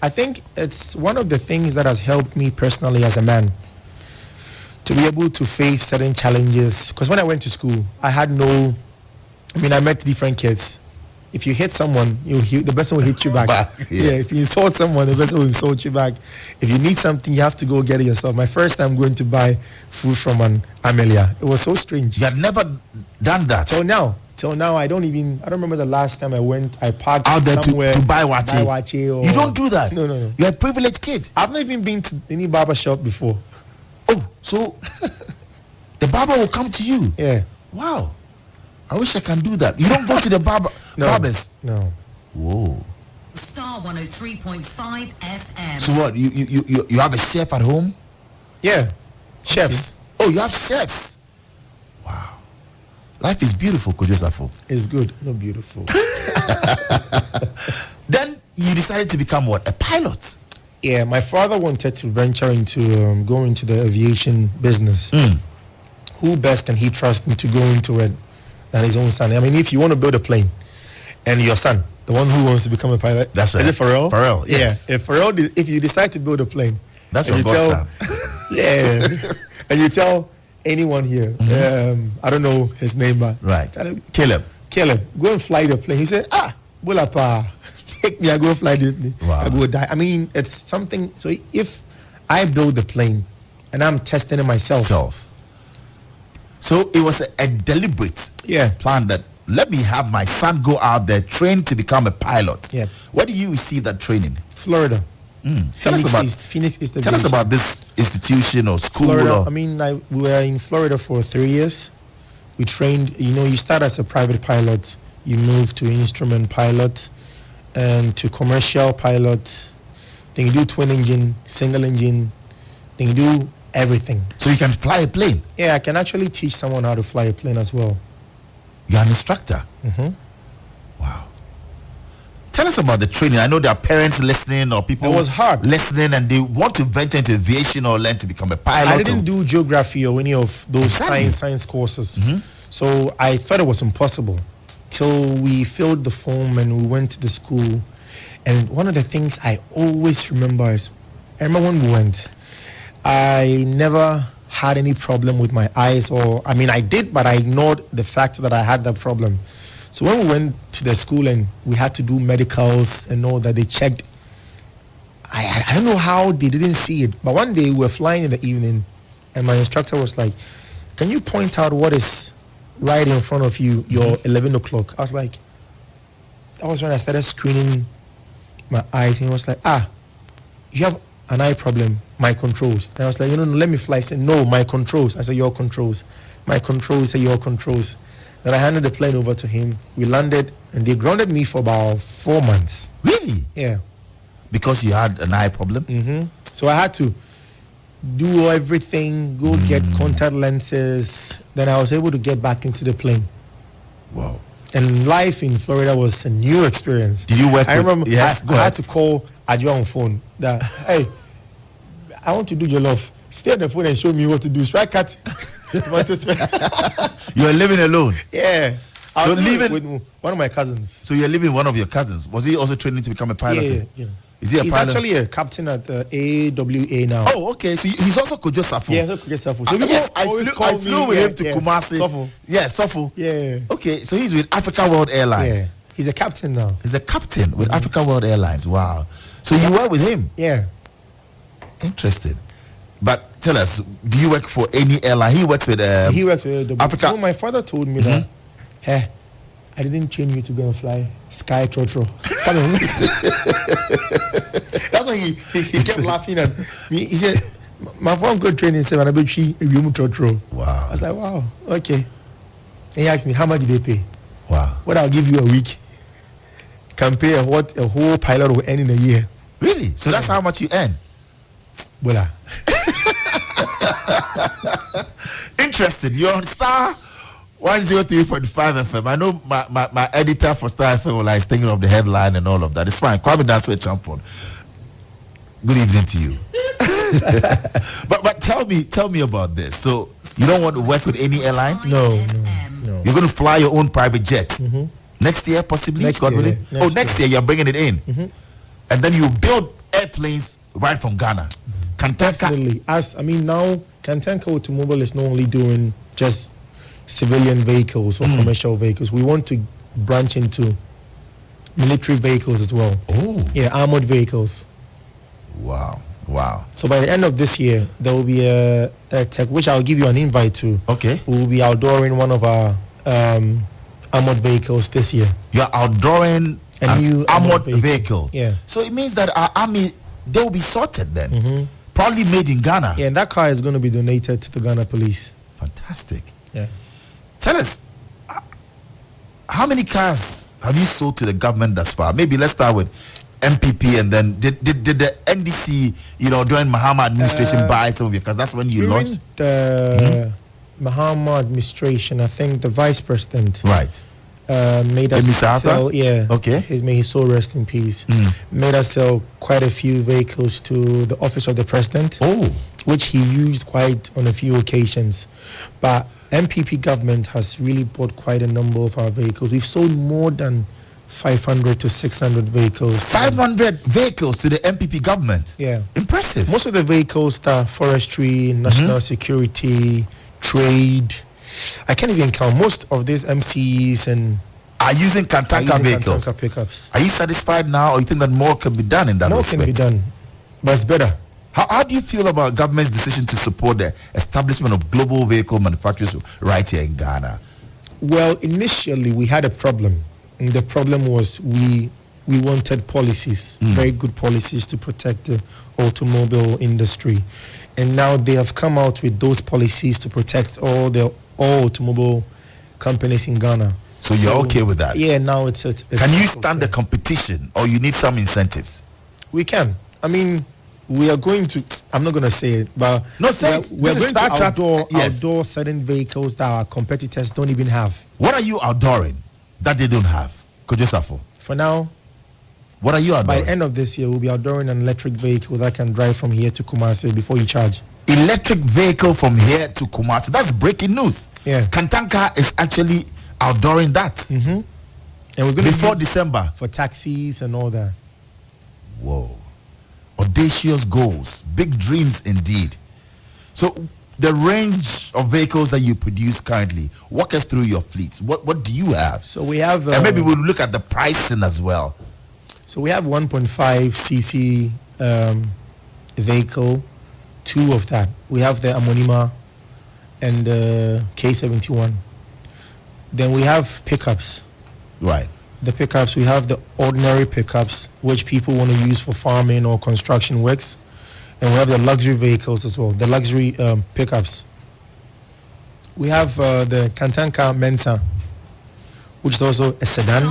D: I think it's one of the things that has helped me personally as a man to be able to face certain challenges. Because when I went to school, I met different kids. If you hit someone, the person will hit you back.
B: Yes.
D: Yeah, if you insult someone, the person will insult you back. If you need something, you have to go get it yourself. My first time going to buy food from an Amelia, it was so strange.
B: You had never done that?
D: Till now, I don't remember the last time I parked
B: out there
D: somewhere
B: to buy wache. You don't do that?
D: No.
B: You're a privileged kid.
D: I've not even been to any barber shop before.
B: Oh, so the barber will come to you?
D: Yeah.
B: Wow. I wish I can do that. You don't go to the barbers?
D: No.
B: Whoa.
E: Star 103.5 FM.
B: So what? You have a chef at home?
D: Yeah. Chefs.
B: Okay. Oh, you have chefs. Wow. Life is beautiful, Kwadwo Safo.
D: It's good, not beautiful.
B: Then you decided to become what? A pilot?
D: Yeah, my father wanted to venture into go into the aviation business. Who best can he trust me to go into it than his own son? I mean, if you want to build a plane, and your son, the one who wants to become a pilot,
B: that's right.
D: Is it for real?
B: For real, yes.
D: Yeah. If you decide to build a plane,
B: that's what God's son.
D: Yeah, and you tell anyone here, I don't know his name, but
B: right, Caleb,
D: go and fly the plane. He said, Bulapa, take me, I go fly this plane.
B: Wow.
D: I go die. I mean, it's something. So if I build the plane and I'm testing it myself.
B: So it was a deliberate plan that let me have my son go out there, train to become a pilot.
D: Yeah.
B: Where did you receive that training?
D: Florida. Phoenix is the
B: Tell us about this institution or school.
D: Florida. We were in Florida for 3 years. We trained, you start as a private pilot, you move to instrument pilot and to commercial pilot. Then you do twin engine, single engine. Then you do everything.
B: So you can fly a plane?
D: Yeah, I can actually teach someone how to fly a plane as well.
B: You're an instructor?
D: Mm-hmm.
B: Wow. Tell us about the training. I know there are parents listening or people
D: it was hard.
B: listening and they want to venture into aviation or learn to become a pilot.
D: I didn't do geography or any of those science courses. So I thought it was impossible till we filled the form and we went to the school. And one of the things I always remember is, I remember when we went, I never had any problem with my eyes, I did, but I ignored the fact that I had that problem. So when we went to the school and we had to do medicals and all that, they checked. I don't know how they didn't see it, but one day we were flying in the evening and my instructor was like, can you point out what is right in front of you, your 11 o'clock? I was like, that was when I started screening my eyes and he was like, you have an eye problem, my controls. And I was like, no, let me fly. He said, no, my controls. I said, your controls. My controls. He said, your controls. Then I handed the plane over to him. We landed and they grounded me for about 4 months.
B: Really?
D: Yeah.
B: Because you had an eye problem?
D: So I had to do everything, go get contact lenses. Then I was able to get back into the plane.
B: Wow.
D: And life in Florida was a new experience.
B: Did you work
D: I remember
B: yes,
D: I had to call Adjo on phone that, hey, I want to do jollof. Stay on the phone and show me what to do. Should I cut tomatoes?
B: You're living alone?
D: Yeah.
B: So
D: living with one of my cousins.
B: So you're living with one of your cousins. Was he also training to become a pilot?
D: Yeah.
B: Is he a
D: He's
B: pilot?
D: actually a captain at the AWA now.
B: Oh, okay. So he's also Kwadwo Safo.
D: Yeah, Kwadwo Safo. So
B: yes, I flew with him to Kumasi.
D: Safo.
B: Yeah, Safo.
D: Yeah.
B: Okay, so he's with Africa World Airlines.
D: Yeah. He's a captain now.
B: He's a captain with Africa World Airlines. Wow. So you were with him?
D: Yeah.
B: Interesting. But tell us, do you work for any airline? He works with Africa.
D: My father told me that, hey, I didn't train you to go and fly Sky Trotro. That's why he kept laughing at me. He said, my phone good training 7 I bet she Trotro.
B: Wow.
D: I was like, wow, okay. And he asked me, how much did they pay?
B: Wow.
D: What I'll give you a week. Compare what a whole pilot will earn in a year.
B: Really? So that's how much you earn?
D: Voila.
B: Interesting. You're on Star 103.5 FM. I know my editor for Star FM was thinking of the headline and all of that. It's fine. Kwame Danswe Champon. Good evening to you. but tell me about this. So you don't want to work with any airline?
D: No.
B: You're going to fly your own private jet next year, possibly. Next year you're bringing it in, and then you build airplanes right from Ghana. Kantanka.
D: Definitely. Now Kantanka Automobile is not only doing just civilian vehicles or commercial vehicles. We want to branch into military vehicles as well.
B: Oh.
D: Yeah, armored vehicles.
B: Wow.
D: So by the end of this year, there will be a tech, which I'll give you an invite to.
B: Okay.
D: We will be outdooring one of our armored vehicles this year.
B: You're outdooring
D: A new
B: armored vehicle.
D: Yeah.
B: So it means that our army, they will be sorted then. Probably made in Ghana.
D: Yeah, and that car is going to be donated to the Ghana police.
B: Fantastic.
D: Yeah.
B: Tell us, how many cars have you sold to the government thus far? Maybe let's start with MPP, and then did the NDC, during Mahama administration buy some of you? Because that's when you launched.
D: The Mahama administration, I think the vice president
B: Right.
D: made us sell. Yeah.
B: Okay.
D: May his soul rest in peace. Made us sell quite a few vehicles to the office of the president.
B: Oh.
D: Which he used quite on a few occasions. But MPP government has really bought quite a number of our vehicles. We've sold more than 500 to 600 vehicles.
B: 500 vehicles to the MPP government.
D: Yeah.
B: Impressive.
D: Most of the vehicles are forestry, national security, trade. I can't even count. Most of these MCs and
B: are using Kantanka vehicles.
D: Kantanka pickups.
B: Are you satisfied now, or you think that more can be done in that
D: More
B: respect?
D: can be done, but it's better.
B: How do you feel about government's decision to support the establishment of global vehicle manufacturers right here in Ghana?
D: Well, initially we had a problem. And the problem was we wanted policies, very good policies to protect the automobile industry. And now they have come out with those policies to protect all automobile companies in Ghana.
B: So you're okay with that?
D: Yeah, now it's
B: can you stand the competition, or you need some incentives?
D: We can. We are going to, I'm not going to say it, but
B: no, say
D: we're going to outdoor certain vehicles that our competitors don't even have.
B: What are you outdooring that they don't have? Kwadwo Safo.
D: For now,
B: what are you outdooring?
D: By the end of this year, we'll be outdooring an electric vehicle that can drive from here to Kumasi before you charge.
B: Electric vehicle from here to Kumasi. That's breaking news.
D: Yeah.
B: Kantanka is actually outdooring that.
D: And we're going
B: before December
D: for taxis and all that.
B: Whoa. Audacious goals, big dreams indeed. So the range of vehicles that you produce currently, walk us through your fleets. What do you have?
D: So we have
B: and maybe we'll look at the pricing as well.
D: So we have 1.5 cc vehicle, two of that. We have the Amonima and the K71. Then we have pickups.
B: Right.
D: The pickups, we have the ordinary pickups, which people want to use for farming or construction works. And we have the luxury vehicles as well, the luxury pickups. We have the Kantanka Mensa, which is also a sedan.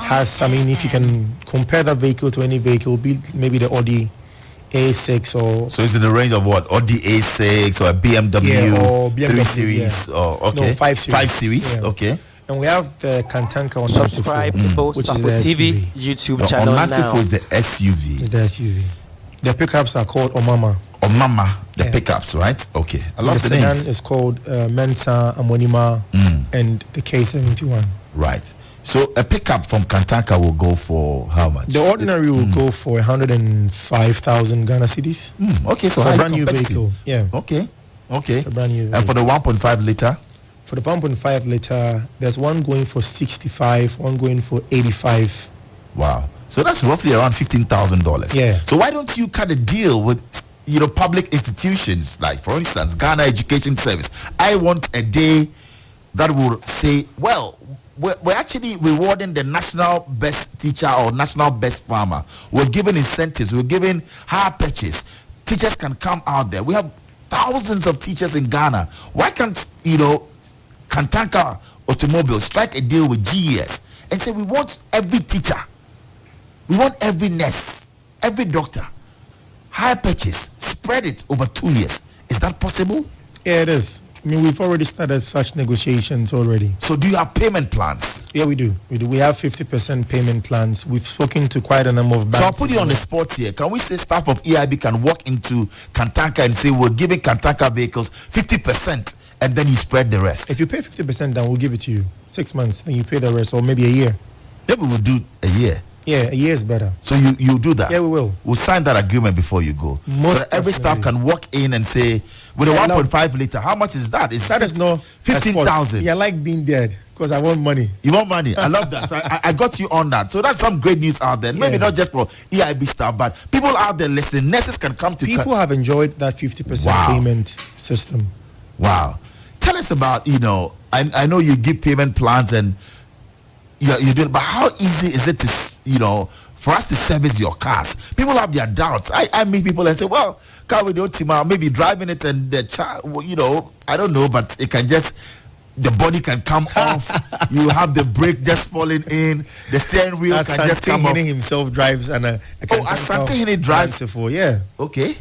D: Has, if you can compare that vehicle to any vehicle, be maybe the Audi A6 or...
B: So it's in the range of what? Audi A6 or a BMW,
D: or BMW
B: 3 Series?
D: Yeah.
B: Or, okay.
D: No, 5 Series.
B: 5 Series,
D: yeah.
B: Okay.
D: And we have the Kantanka on
C: Subscribe to Kwadwo Safo TV YouTube channel now.
B: is the SUV.
D: It's the SUV. The pickups are called Omama.
B: Omama, the pickups, right? Okay. I love the
D: sedan
B: names.
D: is called Mensa, Amonima, and the K71.
B: Right. So a pickup from Kantanka will go for how much?
D: The ordinary will go for 105,000 Ghana cedis.
B: Okay, so
D: for a brand new vehicle. Yeah.
B: Okay. Okay.
D: For a brand new vehicle.
B: And for the 1.5 liter?
D: For the 1.5 liter, there's one going for 65, one going for 85.
B: Wow. So that's roughly around $15,000.
D: Yeah.
B: So why don't you cut a deal with public institutions, like for instance Ghana Education Service? I want a day that will say, well, we're actually rewarding the national best teacher or national best farmer. We're giving incentives. We're giving higher purchase. Teachers can come out there. We have thousands of teachers in Ghana. Why can't Kantanka Automobile strike a deal with GES and say we want every teacher, we want every nurse, every doctor, higher purchase, spread it over 2 years? Is that possible?
D: Yeah, it is. We've already started such negotiations already.
B: So do you have payment plans?
D: Yeah, we do. We have 50% payment plans. We've spoken to quite a number of banks.
B: So I'll put you on the spot here. Can we say staff of EIB can walk into Kantanka and say we're giving Kantanka vehicles 50% and then you spread the rest?
D: If you pay 50%, then we'll give it to you. 6 months, then you pay the rest, or maybe a year.
B: Maybe we'll do a year.
D: Yeah, a year is better.
B: So you do that?
D: Yeah, we will.
B: We'll sign that agreement before you go. So every staff can walk in and say, with a 1.5 liter, how much is that?
D: That is no
B: 15,000.
D: Yeah, I like being dead because I want money.
B: You want money? I love that. So I got you on that. So that's some great news out there. Maybe not just for EIB staff, but people out there listening. Nurses can come to.
D: People have enjoyed that 50% payment system.
B: Wow. Tell us about, I know you give payment plans and you do it, but how easy is it to, for us to service your cars? People have their doubts. I meet people and say, well, car with your maybe driving it and the child, I don't know, but it can just, the body can come off. You have the brake just falling in. The steering wheel can just come off.
D: Himself drives and
B: Asante drives
D: it for, yeah.
B: Okay.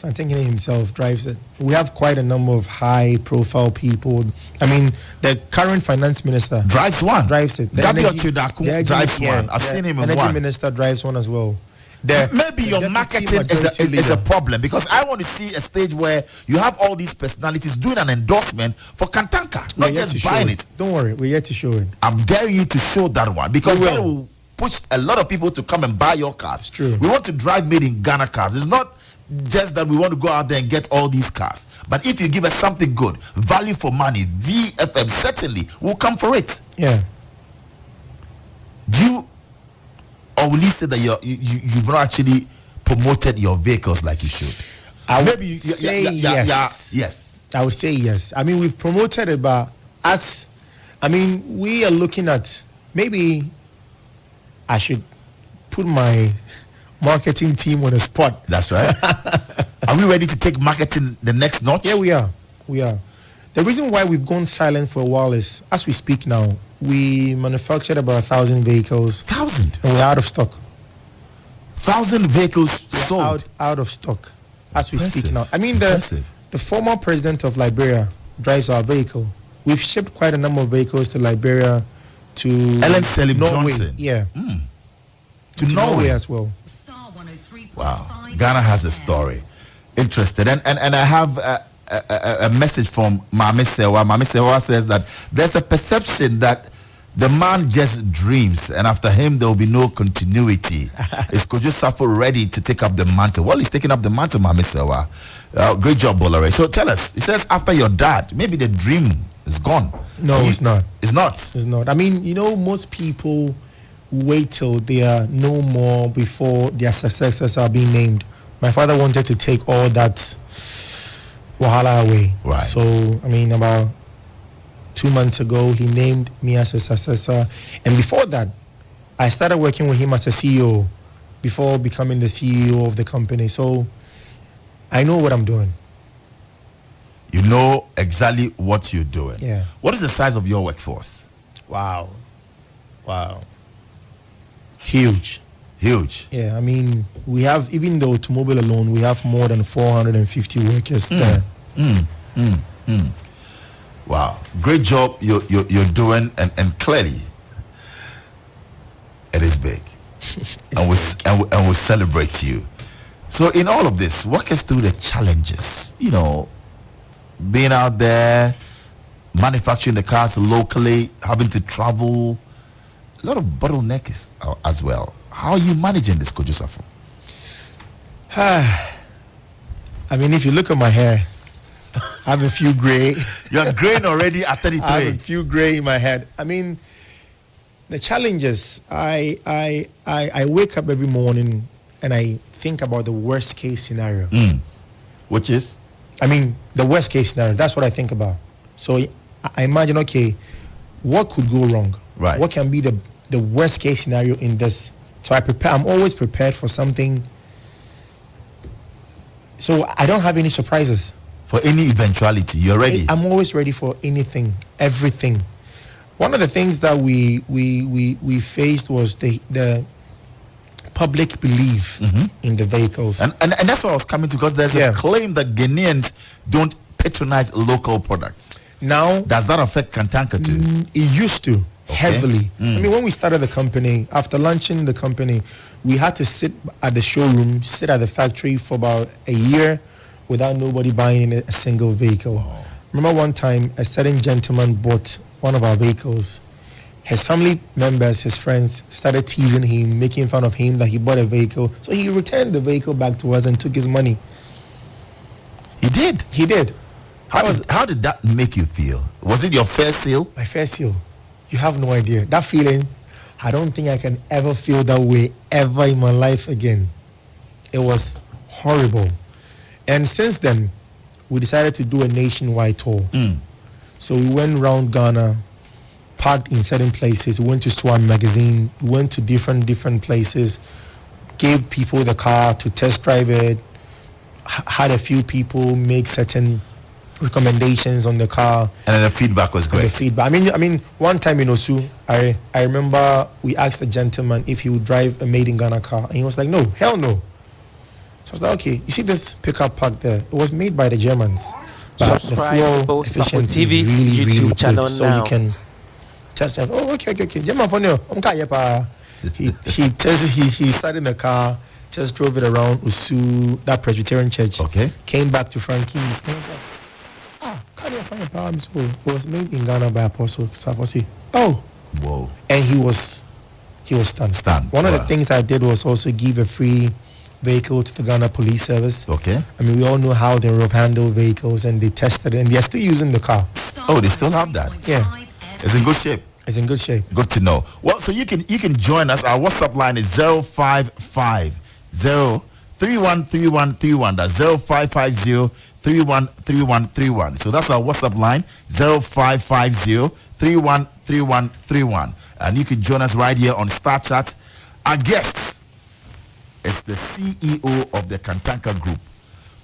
D: I think he himself drives it. We have quite a number of high-profile people. I mean, the current finance minister
B: drives one.
D: Drives it.
B: Gabi Ochudaku drives one. I've seen him in one.
D: Energy minister drives one as well.
B: Maybe your marketing is a problem, because I want to see a stage where you have all these personalities doing an endorsement for Kantanka, not just buying it.
D: Don't worry, we're yet to show it.
B: I'm daring you to show that one, because that will push a lot of people to come and buy your cars.
D: It's true.
B: We want to drive made in Ghana cars. It's not just that we want to go out there and get all these cars, but if you give us something good, value for money, VFM certainly will come for it.
D: Yeah.
B: Do you, or will you say that you've not actually promoted your vehicles like you should?
D: I would say yes.
B: Yes.
D: I would say yes. I mean, we've promoted it, but we are looking at, maybe I should put my marketing team on the spot.
B: That's right. Are we ready to take marketing the next notch?
D: Yeah, we are. The reason why we've gone silent for a while is, as we speak now, we manufactured about 1,000 vehicles.
B: 1,000?
D: And we're out of stock.
B: 1,000 vehicles sold?
D: Out of stock as we speak now. I mean, the former president of Liberia drives our vehicle. We've shipped quite a number of vehicles to Liberia, to
B: Ellen Selim
D: Norway.
B: Johnson.
D: Yeah.
B: To Norway
D: as well.
B: Wow. Ghana has a story. Interested. And I have a message from Mami Sewa. Mami Sewa says that there's a perception that the man just dreams, and after him there will be no continuity. Is Kwadwo Safo ready to take up the mantle? Well, he's taking up the mantle, Mami Sewa. Great job, Bolare. So tell us, it says after your dad, maybe the dream is gone.
D: No, it's not.
B: It's not?
D: It's not. I mean, most people wait till they are no more before their successors are being named. My father wanted to take all that wahala away.
B: Right.
D: So, I mean, about 2 months ago, he named me as a successor. And before that, I started working with him as a CEO before becoming the CEO of the company. So, I know what I'm doing.
B: You know exactly what you're doing.
D: Yeah.
B: What is the size of your workforce?
D: Wow. Huge. Yeah, I mean, we have, even the automobile alone, we have more than 450 workers there.
B: Wow, great job you're doing, and clearly it is big. and we celebrate you. So in all of this, walk us through the challenges, being out there, manufacturing the cars locally, having to travel, a lot of bottlenecks as well. How are you managing this, Kwadwo Safo?
D: I mean, if you look at my hair, I have a few gray.
B: You're graying already at 33.
D: I have a few gray in my head. I mean, the challenges, I wake up every morning and I think about the worst case scenario.
B: Which is?
D: I mean, the worst case scenario. That's what I think about. So I imagine, okay, what could go wrong?
B: Right.
D: What can be the worst case scenario in this? So I'm always prepared for something. So I don't have any surprises.
B: For any eventuality, you're ready?
D: I'm always ready for anything, everything. One of the things that we faced was the public belief in the vehicles.
B: And that's what I was coming to, because there's a claim that Ghanaians don't patronize local products.
D: Now,
B: does that affect Kantanka too?
D: It used to. Heavily. I mean, when we started the company, after launching the company, we had to sit at the showroom, sit at the factory for about a year without nobody buying a single vehicle. Remember one time, a certain gentleman bought one of our vehicles, his family members, his friends, started teasing him, making fun of him that he bought a vehicle. So he returned the vehicle back to us and took his money.
B: He did?
D: He did.
B: How did that make you feel? Was it your first sale?
D: My first sale. You have no idea. That feeling, I don't think I can ever feel that way ever in my life again. It was horrible. And since then, we decided to do a nationwide tour. So we went around Ghana, parked in certain places. We went to Swan Magazine. We went to different places, gave people the car to test drive it, had a few people make certain recommendations on the car. And
B: then the feedback was great.
D: The feedback. I mean, one time in Osu, I remember we asked a gentleman if he would drive a made in Ghana car. And he was like, no, hell no. So I was like, okay, you see this pickup parked there? It was made by the Germans. But
C: subscribe
D: the
C: to
D: fuel efficiency is really, really good. So you can test drive. Oh, okay. German for you. He started in the car, just drove it around Usu, that Presbyterian church.
B: Okay.
D: Came back to Frankie. It was made in Ghana by Apostle Safo. Oh.
B: Whoa.
D: And he was stunned. One of the things I did was also give a free vehicle to the Ghana Police Service.
B: Okay.
D: I mean, we all know how they handle vehicles, and they tested it, and they're still using the car.
B: Oh, they still have that?
D: Yeah.
B: It's in good shape.
D: It's in good shape.
B: Good to know. Well, so you can join us. Our WhatsApp line is 0550313131. That's 0550313131. So that's our WhatsApp line, 0550313131. And you can join us right here on Star Chat. Our guests is the CEO of the Kantanka Group,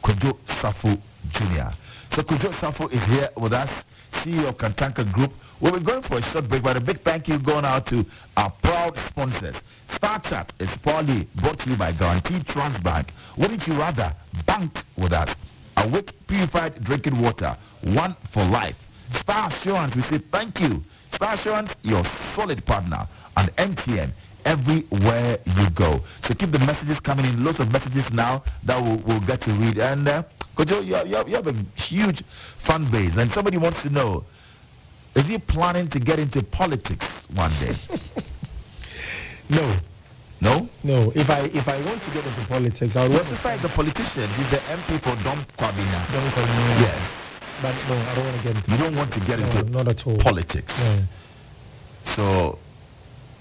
B: Kwadwo Safo Jnr. So Kwadwo Safo is here with us, CEO of Kantanka Group. We'll be going for a short break, but a big thank you going out to our proud sponsors. Star Chat is proudly brought to you by Guaranteed Trust Bank. Wouldn't you rather bank with us? Awake purified drinking water, one for life. Star Assurance, we say thank you. Star Assurance, your solid partner. And MTN, everywhere you go. So keep the messages coming in. Lots of messages now that we'll get to read. And Kwadwo, you have a huge fan base, and somebody wants to know, is he planning to get into politics one day?
D: No.
B: No?
D: No. If I want to get into politics, I would.
B: Your sister is a politician. She's the MP for Dom Kwabina. Yes.
D: But no, I don't want to get into.
B: You don't want to get into
D: not at all.
B: Politics.
D: No.
B: So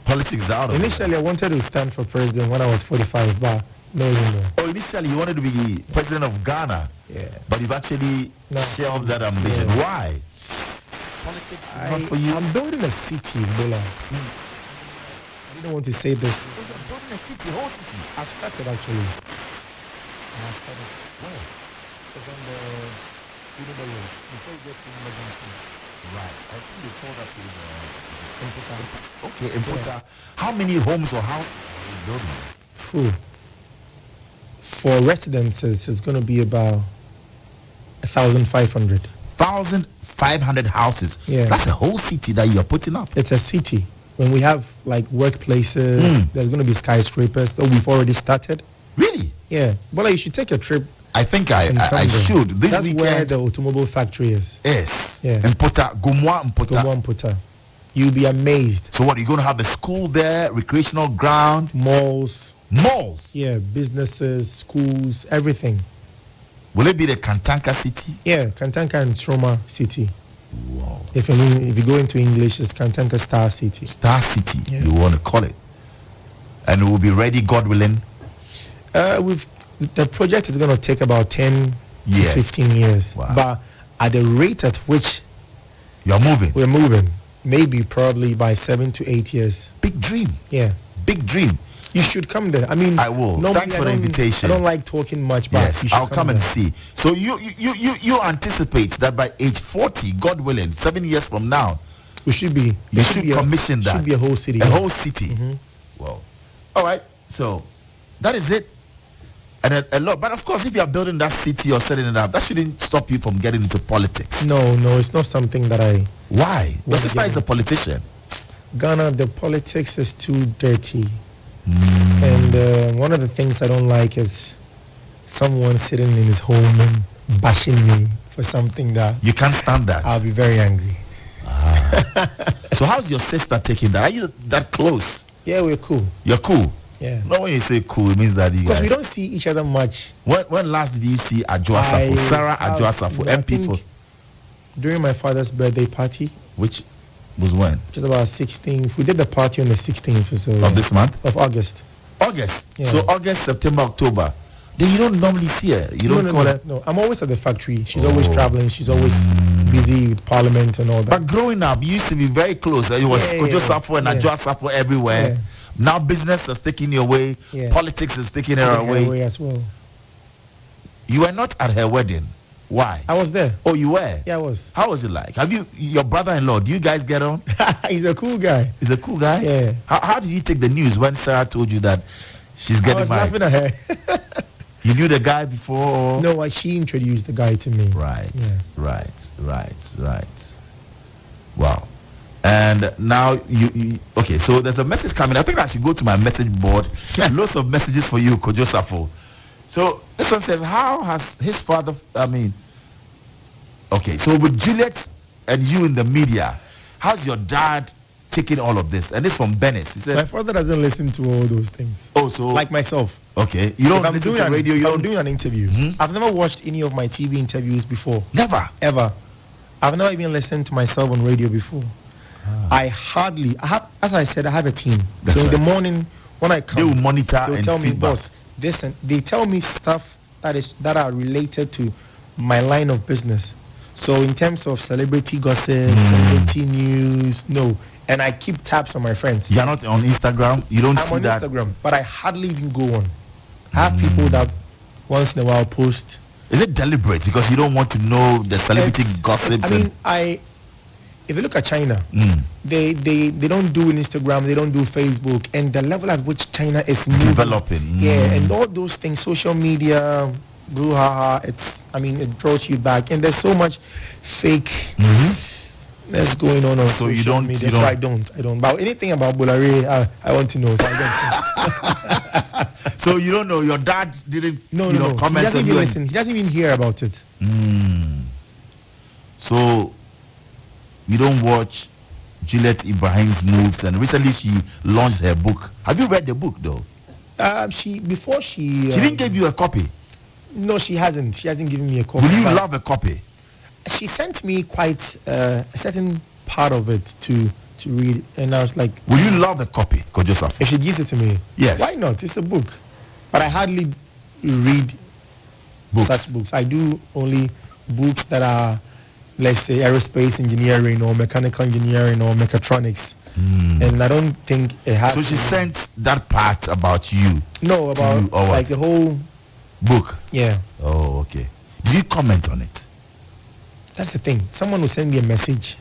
B: politics is out of
D: Initially, I wanted to stand for president when I was 45, but no.
B: Oh, initially you wanted to be president of Ghana.
D: Yeah.
B: But you've actually shelved that ambition.
D: Yeah.
B: Why? Politics is not for you.
D: I'm building a city, Bola. I didn't want to say this.
B: You're building a city, whole city.
D: I've started actually.
B: Where?
D: It's on the Road. Before you get to emergency.
B: Right. I think you told us
D: in
B: Okay, in Pota. How many homes or houses are you building?
D: For residences, it's going to be about 1,500.
B: 1,500 houses.
D: Yeah.
B: That's a whole city that you're putting up.
D: It's a city. When we have like workplaces, there's going to be skyscrapers that we've already started.
B: Really?
D: Yeah. Well, you should take a trip.
B: I think I should.
D: That's where the automobile factory is.
B: Yes.
D: Yeah.
B: In Pota, Gumwa
D: Pota. You'll be amazed.
B: So what, you're going to have a school there, recreational ground?
D: Malls. Yeah, businesses, schools, everything.
B: Will it be the Kantanka city?
D: Yeah, Kantanka and Sroma city.
B: Wow.
D: If you go into English, it's Kantanka Star City.
B: Star City,
D: yeah.
B: You want to call it. And it will be ready, God willing?
D: The project is going to take about 10 to 15 years.
B: Wow.
D: But at the rate at which
B: we're moving,
D: maybe probably by 7 to 8 years.
B: Big dream.
D: Yeah.
B: Big dream.
D: You should come there. I mean,
B: I will. Thanks for the invitation.
D: I don't like talking much, but
B: yes,
D: you should
B: I'll come and
D: there.
B: see. So you anticipate that by age 40, God willing, 7 years from now,
D: we should be.
B: You should commission that.
D: Should be a whole city.
B: A whole city.
D: Mm-hmm.
B: Wow. All right. So that is it. And a lot. But of course, if you are building that city or setting it up, that shouldn't stop you from getting into politics.
D: No, it's not something that I.
B: Why? Your sister is a politician.
D: Ghana, the politics is too dirty. And one of the things I don't like is someone sitting in his home and bashing me for something that
B: you can't stand that.
D: I'll be very angry.
B: So how's your sister taking that? Are you that close?
D: Yeah, we're cool.
B: You're cool.
D: Yeah.
B: No, when you say cool, it means that you
D: Because
B: guys.
D: we don't see each other much.
B: When last did you see Kwadwo Safo? Sarah Kwadwo Safo,
D: I
B: MP for.
D: think during my father's birthday party.
B: Which was when?
D: Which is about 16th. We did the party on the 16th or so.
B: Of this month?
D: Of August.
B: August.
D: Yeah.
B: So August, September, October. Then you don't normally see her. You don't call her.
D: No, I'm always at the factory. She's always traveling. She's always busy with Parliament and all that.
B: But growing up, you used to be very close. It was Kwadwo Safo and Kwadwo Safo everywhere.
D: Yeah.
B: Now business is taking you away.
D: Yeah.
B: Politics is taking her away.
D: As well.
B: You were not at her wedding. Why?
D: I was there.
B: Oh, you were?
D: Yeah, I was.
B: How was it like? Have you, your brother-in-law, do you guys get on?
D: He's a cool guy.
B: He's a cool guy?
D: Yeah.
B: How did you take the news when Sarah told you that she's getting married?
D: I was laughing at her.
B: You knew the guy before?
D: No, she introduced the guy to me.
B: Right,
D: Yeah.
B: right. Wow. And now you okay, so there's a message coming. I think I should go to my message board. Lots of messages for you, Kwadwo Safo. So this one says, how has his father, okay, so with Juliet and you in the media, how's your dad taking all of this? And this from Bennis. He said,
D: My father doesn't listen to all those things.
B: oh, so
D: Like myself.
B: okay, you don't
D: If I'm
B: listen
D: doing
B: to radio. You
D: I'm
B: don't
D: doing an interview. I've never watched any of my TV interviews before.
B: never.
D: Ever. I've never even listened to myself on radio before. I have, as I said, I have a team.
B: That's
D: so in the
B: right.
D: morning when I come,
B: They will monitor
D: they'll
B: and
D: tell me,
B: feedback.
D: boss, this and they tell me stuff that are related to my line of business. So in terms of celebrity gossip, celebrity news, no. And I keep tabs on my friends.
B: You're not on Instagram. You don't
D: I'm
B: see
D: on
B: that.
D: Instagram, but I hardly even go on. I have people that once in a while post.
B: Is it deliberate because you don't want to know the celebrity
D: It's-
B: gossips?
D: I mean, if you look at China, they don't do Instagram, they don't do Facebook, and the level at which China is moving,
B: Developing.
D: yeah, and all those things, social media, brouhaha, it draws you back, and there's so much fake that's going on
B: So
D: social
B: you don't-
D: media.
B: you
D: So
B: don't-
D: I don't. But anything about Bolare, I want to know. So I don't.
B: So you don't know. Your dad didn't,
D: No.
B: comment
D: He doesn't
B: on
D: even
B: you.
D: listen. He doesn't even hear about it.
B: So you don't watch Juliet Ibrahim's moves, and recently she launched her book. Have you read the book though?
D: She
B: She didn't give you a copy.
D: No, she hasn't. She hasn't given me a copy.
B: Will you
D: but
B: love a copy?
D: She sent me quite a certain part of it to read, and I was like,
B: Will you love a copy, Kwadwo Safo?
D: if she gives it to me,
B: Yes.
D: why not? It's a book. But I hardly read
B: Books.
D: such books. I do only books that are, let's say, aerospace engineering or mechanical engineering or mechatronics. And I don't think it has.
B: So she sent that part about you
D: no about
B: you, or what?
D: like the whole.
B: book.
D: Yeah,
B: Oh, okay. Did you comment on it?
D: that's the thing. Someone will send me a message.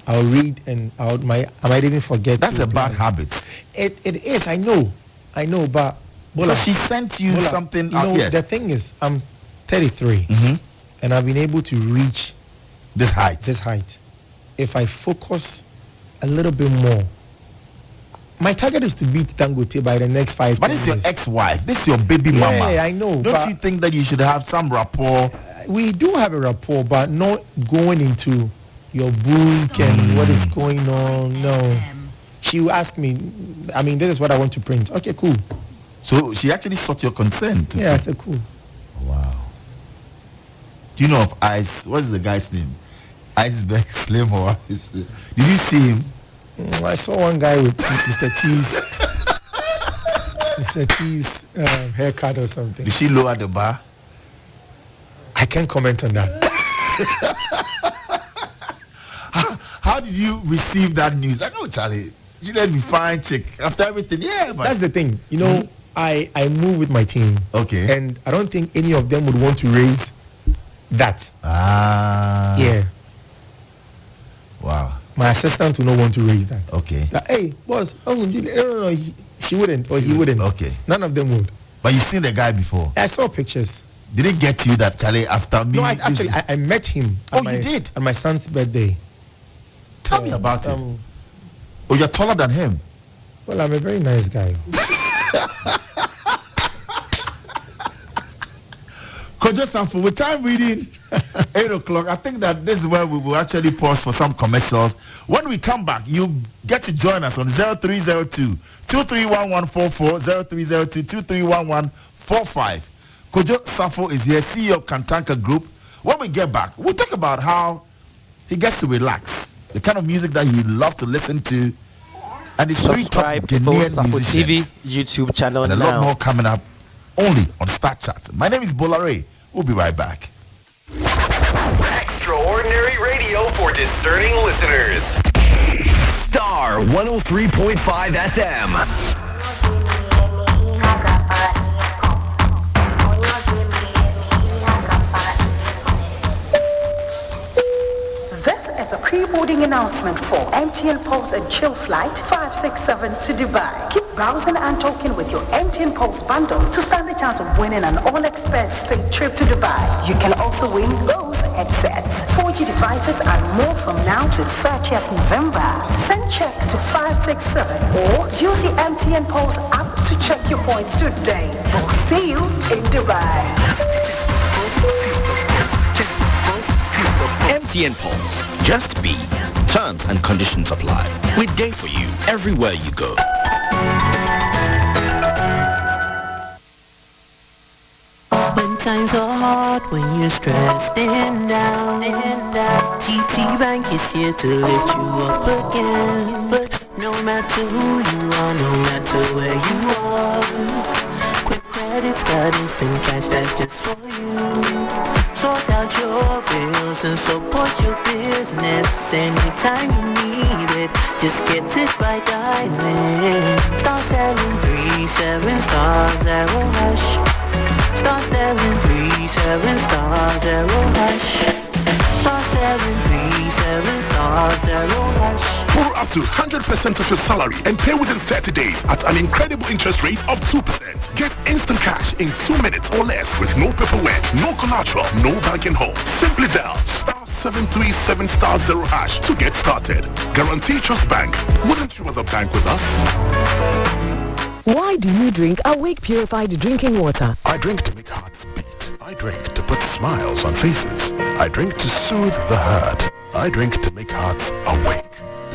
D: I'll read and I might even forget.
B: That's
D: to
B: a bad
D: reply.
B: habit.
D: It is. I know, but
B: Because she sent you
D: Bola,
B: something.
D: You know,
B: yes.
D: the thing is, I'm 33, and I've been able to reach
B: This height.
D: this height. If I focus a little bit more, my target is to beat Dangote by the next 5
B: But
D: 10
B: this is your
D: years.
B: ex-wife. This is your baby mama.
D: Yeah, I know,
B: Don't
D: but-
B: you think that you should have some rapport?
D: We do have a rapport, but not going into your book and what is going on. No. She will ask me, this is what I want to print. Okay, cool.
B: So she actually sought your consent.
D: Yeah, I said cool.
B: Wow. Do you know of Ice? What's the guy's name? Iceberg Slim or Ice? Did you see him?
D: I saw one guy with Mr. T's Mr. T's haircut or something.
B: Did she lower the bar?
D: I can't comment on that.
B: How did you receive that news? Like, oh, Charlie, you let me fine chick after everything. Yeah, but
D: That's the thing. You know, I move with my team.
B: Okay.
D: And I don't think any of them would want to raise that. Yeah.
B: Wow.
D: My assistant will not want to raise that.
B: Okay.
D: That, hey, boss, no, she wouldn't or he wouldn't.
B: Okay.
D: None of them would.
B: But you've seen the guy before.
D: I saw pictures.
B: Did it get you that Charlie after me?
D: No, I met him.
B: Oh, you did?
D: On my son's birthday.
B: Tell me about him. Oh, you're taller than him.
D: Well, I'm a very nice guy.
B: Kwadwo Safo, with time reading. 8 o'clock. I think that this is where we will actually pause for some commercials. When we come back, you get to join us on 0302 231144, 0302 231145. Kwadwo Safo is here, CEO of Kantanka Group. When we get back, we'll talk about how he gets to relax, the kind of music that he loves to listen to, and his
C: subscribe to Safo TV YouTube channel
B: and a
C: now.
B: lot more coming up only on Star Chat. My name is Bolare. We'll be right back.
F: Extraordinary radio for discerning listeners. Star 103.5 FM.
G: Pre-boarding announcement for MTN Pulse and Chill Flight 567 to Dubai. Keep browsing and talking with your MTN Pulse bundle to stand the chance of winning an all-expense paid trip to Dubai. You can also win Bose headsets, 4G devices and more from now to 30th November. Send checks to 567 or use the MTN Pulse app to check your points today. We'll see you in Dubai.
F: MTN Pulse. Just be. Terms and conditions apply. We're there for you everywhere you go.
H: When times are hard, when you're stressed and down, GT Bank is here to lift you up again. But no matter who you are, no matter where you are, Quick Credit's got instant cash that's just for you. Sort out your bills and support your business anytime you need it. Just get it by dialing star 737 star 0 hash. Star 737 star 0 hash. Star 737 star 0 hash.
I: Pull up to 100% of your salary and pay within 30 days at an incredible interest rate of 2%. Get instant cash in 2 minutes or less with no paperwork, no collateral, no banking hold. Simply dial star 737 star 0 hash to get started. Guarantee Trust Bank. Wouldn't you rather bank with us?
J: Why do you drink Awake Purified Drinking Water?
I: I drink to make hearts beat. I drink to put smiles on faces. I drink to soothe the hurt. I drink to make hearts awake.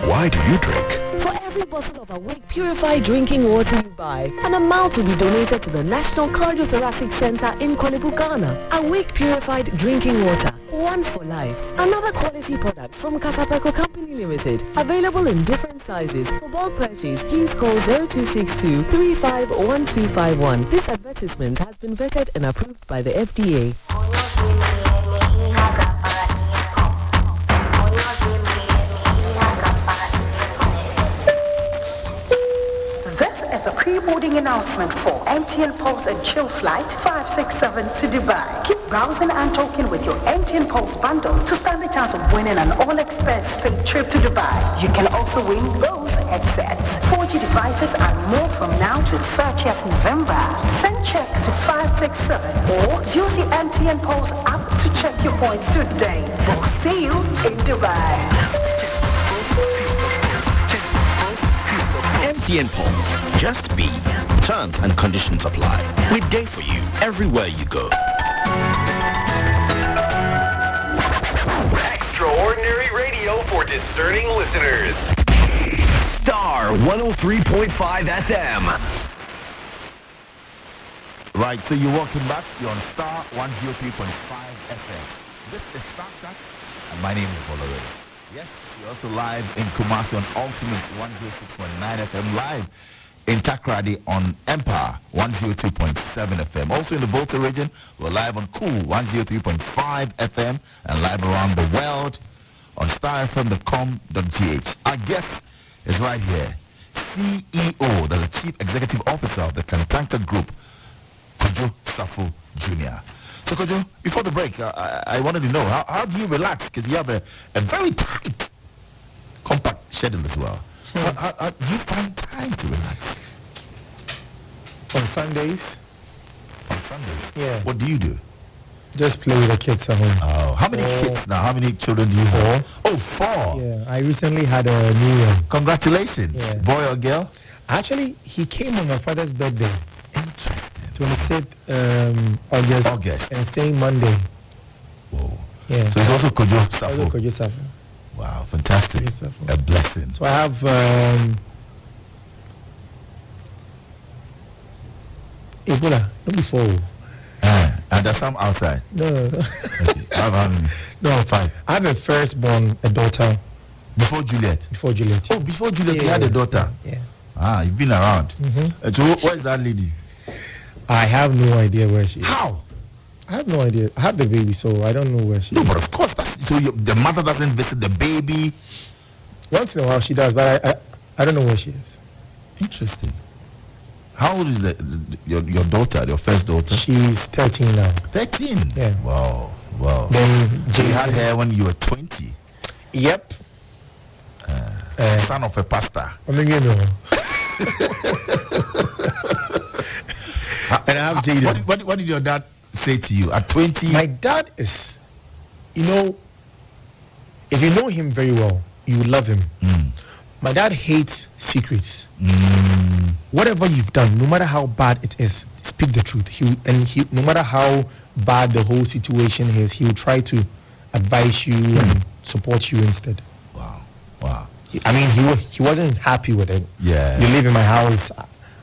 I: Why do you drink?
J: For every bottle of Awake Purified Drinking Water you buy, an amount will be donated to the National Cardiothoracic Center in Konebu, Ghana. Awake Purified Drinking Water, one for life. Another quality product from Kasapeko Company Limited. Available in different sizes. For bulk purchase, please call 0262 351251. This advertisement has been vetted and approved by the FDA.
G: Pre-boarding announcement for MTN Pulse and Chill Flight 567 to Dubai. Keep browsing and talking with your MTN Pulse bundle to stand the chance of winning an all-expense paid trip to Dubai. You can also win Bose headsets, 4G devices and more from now to 30th November. Send checks to 567 or use the MTN Pulse app to check your points today. We'll see you in Dubai.
F: MTN Pulse. Just be. Terms and conditions apply. We're there for you everywhere you go. Extraordinary radio for discerning listeners. Star 103.5 FM.
B: Right, so you're walking back. You're on Star 103.5 FM. This is Star Chat, and my name is Bolare. Yes, we're also live in Kumasi on Ultimate 106.9 FM, live in Takrady on Empire 102.7 FM. Also in the Volta region, we're live on Cool 103.5 FM and live around the world on starfm.com.gh. Our guest is right here, CEO, that's the Chief Executive Officer of the Kantanka Group, Kwadwo Safo Jnr. So Kwadwo, before the break, I wanted to know, how do you relax? Because you have a very tight, compact schedule as well. Sure. How do you find time to relax?
D: On Sundays.
B: On Sundays?
D: Yeah.
B: What do you do?
D: Just play with the kids at home.
B: Oh, how many kids now? How many children do you have? 4. Oh, 4.
D: Yeah, I recently had a new one.
B: Congratulations. Yeah. Boy or girl?
D: Actually, he came on my father's birthday.
B: Interesting.
D: 26th August. And same Monday.
B: Whoa.
D: Yeah.
B: So it's also Kwadwo Safo.
D: Kwadwo Safo.
B: Wow, fantastic. A blessing.
D: So I have Ebola, not before.
B: And there's some outside.
D: No.
B: Okay.
D: No,
B: 5.
D: I have a firstborn, a daughter.
B: Before Juliet?
D: Before Juliet.
B: Oh, before Juliet, you had a daughter?
D: Yeah.
B: Ah, you've been around.
D: Mm-hmm.
B: So where is that lady?
D: I have no idea where she is.
B: How?
D: I have no idea. I have the baby, so I don't know where she is.
B: No, but of course, so the mother doesn't visit the baby?
D: Once in a while she does, but I don't know where she is.
B: Interesting. How old is your daughter, your first daughter?
D: She's 13 now.
B: 13?
D: Yeah.
B: Wow.
D: Then
B: so you had her when you were 20?
D: Yep.
B: Son of a pastor.
D: I mean, you know. And I have Jaden.
B: What did your dad say to you at 20?
D: My dad is, if you know him very well, you love him. My dad hates secrets. Whatever you've done, no matter how bad it is, speak the truth. No matter how bad the whole situation is, he will try to advise you and support you instead.
B: Wow.
D: He wasn't happy with it.
B: Yeah.
D: You live in my house,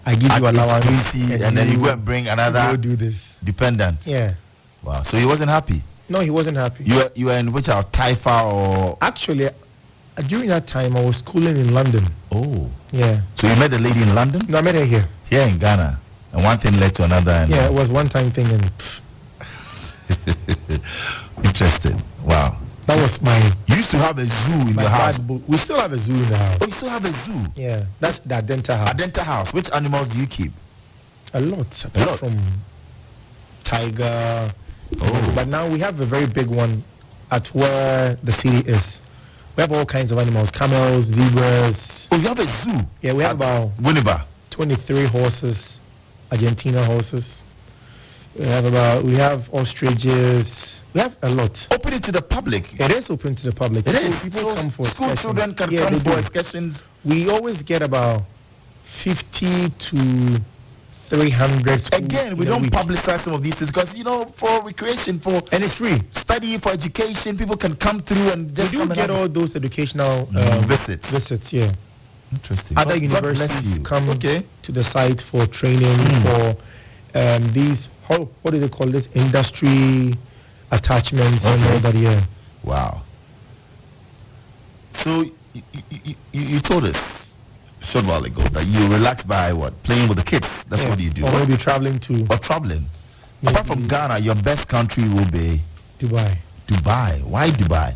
D: I give you allowance,
B: and then you go and bring another
D: go do this.
B: Dependent.
D: Yeah.
B: Wow. So he wasn't happy?
D: No, he wasn't happy.
B: You were in which house, Taifa or?
D: Actually, during that time, I was schooling in London.
B: Oh.
D: Yeah.
B: So you met the lady in London?
D: No, I met her here.
B: Here in Ghana. And one thing led to another. And
D: yeah, it was one time thing. And
B: interesting. Wow.
D: That was my...
B: You used to have a zoo in the house.
D: We still have a zoo in the house.
B: Oh, you still have a zoo?
D: Yeah. That's the Adenta house.
B: Adenta house. Which animals do you keep?
D: A lot. Apart from tiger.
B: Oh.
D: But now we have a very big one at where the city is. We have all kinds of animals. Camels, zebras.
B: Oh, you have a zoo?
D: Yeah, we have about...
B: Winneba.
D: 23 horses. Argentina horses. We have ostriches. We have a lot.
B: Open it to the public.
D: It is open to the public.
B: It is.
D: People come for
B: school
D: excursions.
B: Children can come for excursions.
D: We always get about 50 to 300
B: Again, we don't publicize some of these things because, for recreation,
D: and it's free.
B: Study, for education, people can come through and just
D: we do get all those educational visits, yeah.
B: Interesting.
D: Other universities come to the site for training, for these, what do they call it? Industry attachments and all that, yeah.
B: Wow. So you told us a short while ago that you relax by what? Playing with the kids. That's what you do.
D: Or maybe traveling to...
B: Or traveling. Maybe. Apart from Ghana, your best country will be...
D: Dubai.
B: Dubai. Why Dubai?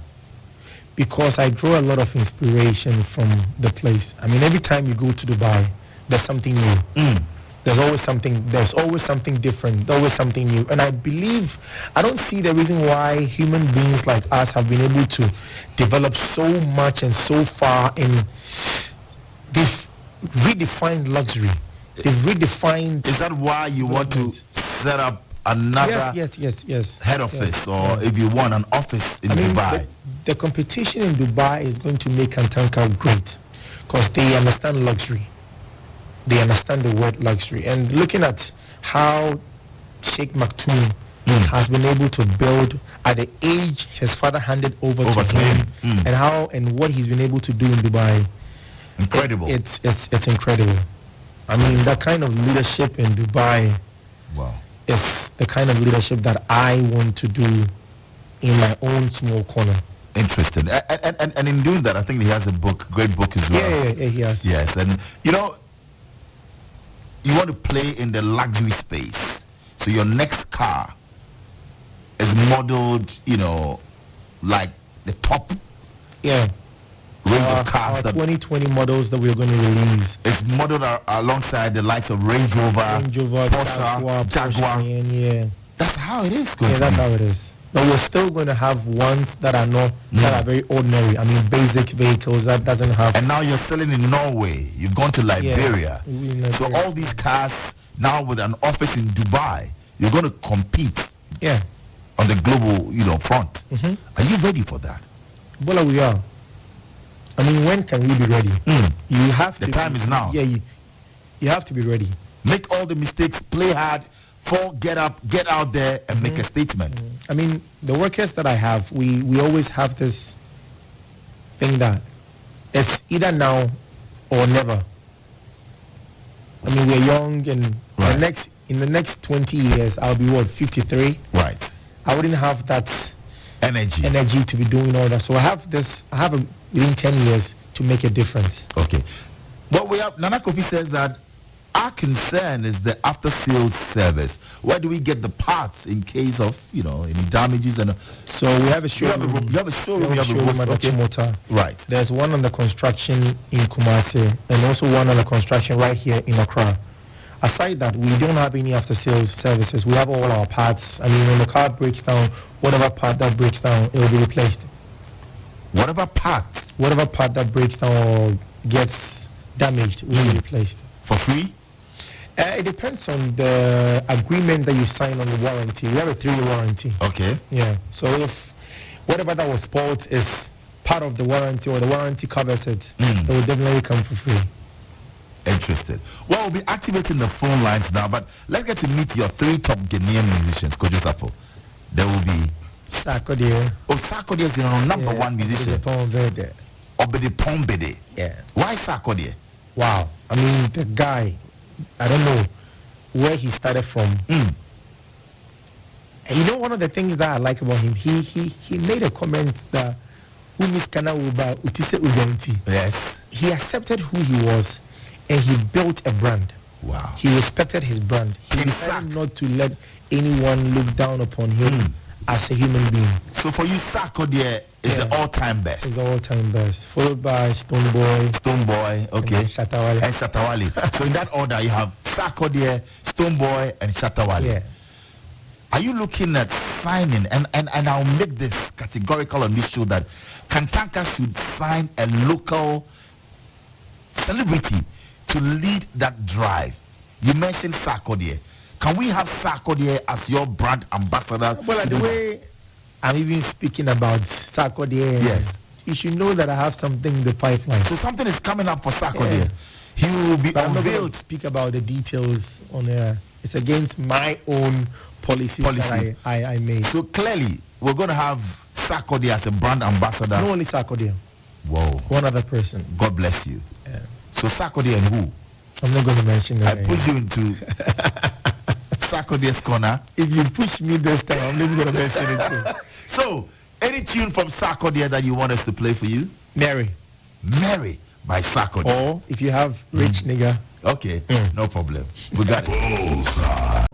D: Because I draw a lot of inspiration from the place. Every time you go to Dubai, there's something new. There's always something different, always something new. And I don't see the reason why human beings like us have been able to develop so much and so far, and they've redefined luxury. They've redefined...
B: Is that why you want to set up another
D: yes
B: head office, or if you want an office in Dubai?
D: The competition in Dubai is going to make Kantanka great because they understand luxury. They understand the word luxury. And looking at how Sheikh Maktoum has been able to build at the age his father handed over to him, and what he's been able to do in Dubai.
B: Incredible.
D: It's incredible. That kind of leadership in Dubai is the kind of leadership that I want to do in my own small corner.
B: Interesting. And in doing that, I think he has a great book as well.
D: Yeah, he has.
B: Yes, and you want to play in the luxury space. So your next car is modeled, like the top range of cars.
D: Our 2020 models that we're going to release.
B: It's modeled alongside the likes of Range Rover, Porsche, Jaguar.
D: Yeah.
B: That's how it is going.
D: Yeah, that's how it is. But we're still going to have ones that are that are very ordinary. Basic vehicles that doesn't have.
B: And now you're selling in Norway. You've gone to Liberia.
D: Yeah,
B: so all these cars now with an office in Dubai, you're going to compete.
D: Yeah.
B: On the global, front. Are you ready for that?
D: Well, we are. When can we be ready? You have to.
B: The time is now.
D: Yeah, you have to be ready.
B: Make all the mistakes. Play hard. Get out there and make a statement.
D: I mean, the workers that I have, we always have this thing that it's either now or never. I mean, we're young, and in the next 20 years, I'll be 53.
B: Right.
D: I wouldn't have that
B: energy
D: to be doing all that. So I have within 10 years to make a difference.
B: Okay. Well, we have Nana Kofi says that our concern is the after sales service. Where do we get the parts in case of any damages? And
D: so we have a showroom.
B: You have a showroom. You have a showroom
D: at Chimota.
B: Right.
D: There's one under construction in Kumasi and also one under construction right here in Accra. Aside that, we don't have any after sales services. We have all our parts. I mean, when the car breaks down, whatever part that breaks down, it will be replaced.
B: Whatever part
D: that breaks down or gets damaged will be replaced.
B: For free?
D: It depends on the agreement that you sign on the warranty. We have a 3-year warranty.
B: Okay.
D: Yeah. So if whatever that was spoiled is part of the warranty or the warranty covers it, it will definitely come for free.
B: Interested. Well, we'll be activating the phone lines now, but let's get to meet your 3 top Ghanaian musicians. Kwadwo Safo. There will be
D: Sako Jnr.
B: Oh, Sako Jnr is your number one musician. Obede Pombede.
D: Yeah.
B: Why Sako Jnr?
D: Wow. I mean, the guy, I don't know where he started from. And one of the things that I like about him, he made a comment that
B: yes.
D: He accepted who he was and he built a brand.
B: Wow.
D: He respected his brand. He decided not to let anyone look down upon him as a human being.
B: So for you, Sako Jnr is the all-time best.
D: It's the all-time best. Followed by
B: Stoneboy, okay.
D: And
B: Shatawale. So in that order, you have Sako Jnr, Stoneboy, and Shatawale.
D: Yeah.
B: Are you looking at signing, and I'll make this categorical on this show, that Kantanka should sign a local celebrity to lead that drive? You mentioned Sako Jnr. Can we have Sako Jnr as your brand ambassador?
D: Well, the way I'm even speaking about Sako Jnr,
B: yes,
D: you should know that I have something in the pipeline.
B: So something is coming up for Sako Jnr. He will be
D: unveiled. I'm not
B: going
D: to speak about the details on air. It's against my own policies. That I made.
B: So clearly, we're going to have Sako Jnr as a brand ambassador.
D: Not only Sako Jnr.
B: Whoa.
D: One other person.
B: God bless you.
D: Yeah.
B: So Sako Jnr and who?
D: I'm not going to mention that.
B: I put you into Sako Jnr's corner.
D: If you push me this time, I'm not going to mention it too.
B: So, any tune from Sako Jnr that you want us to play for you?
D: Mary
B: by Sako Jnr.
D: Or if you have Rich Nigga.
B: Okay, no problem. We got it.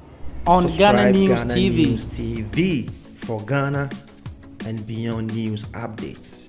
C: On Ghana News
A: Ghana
C: TV.
A: News TV for Ghana and beyond news updates.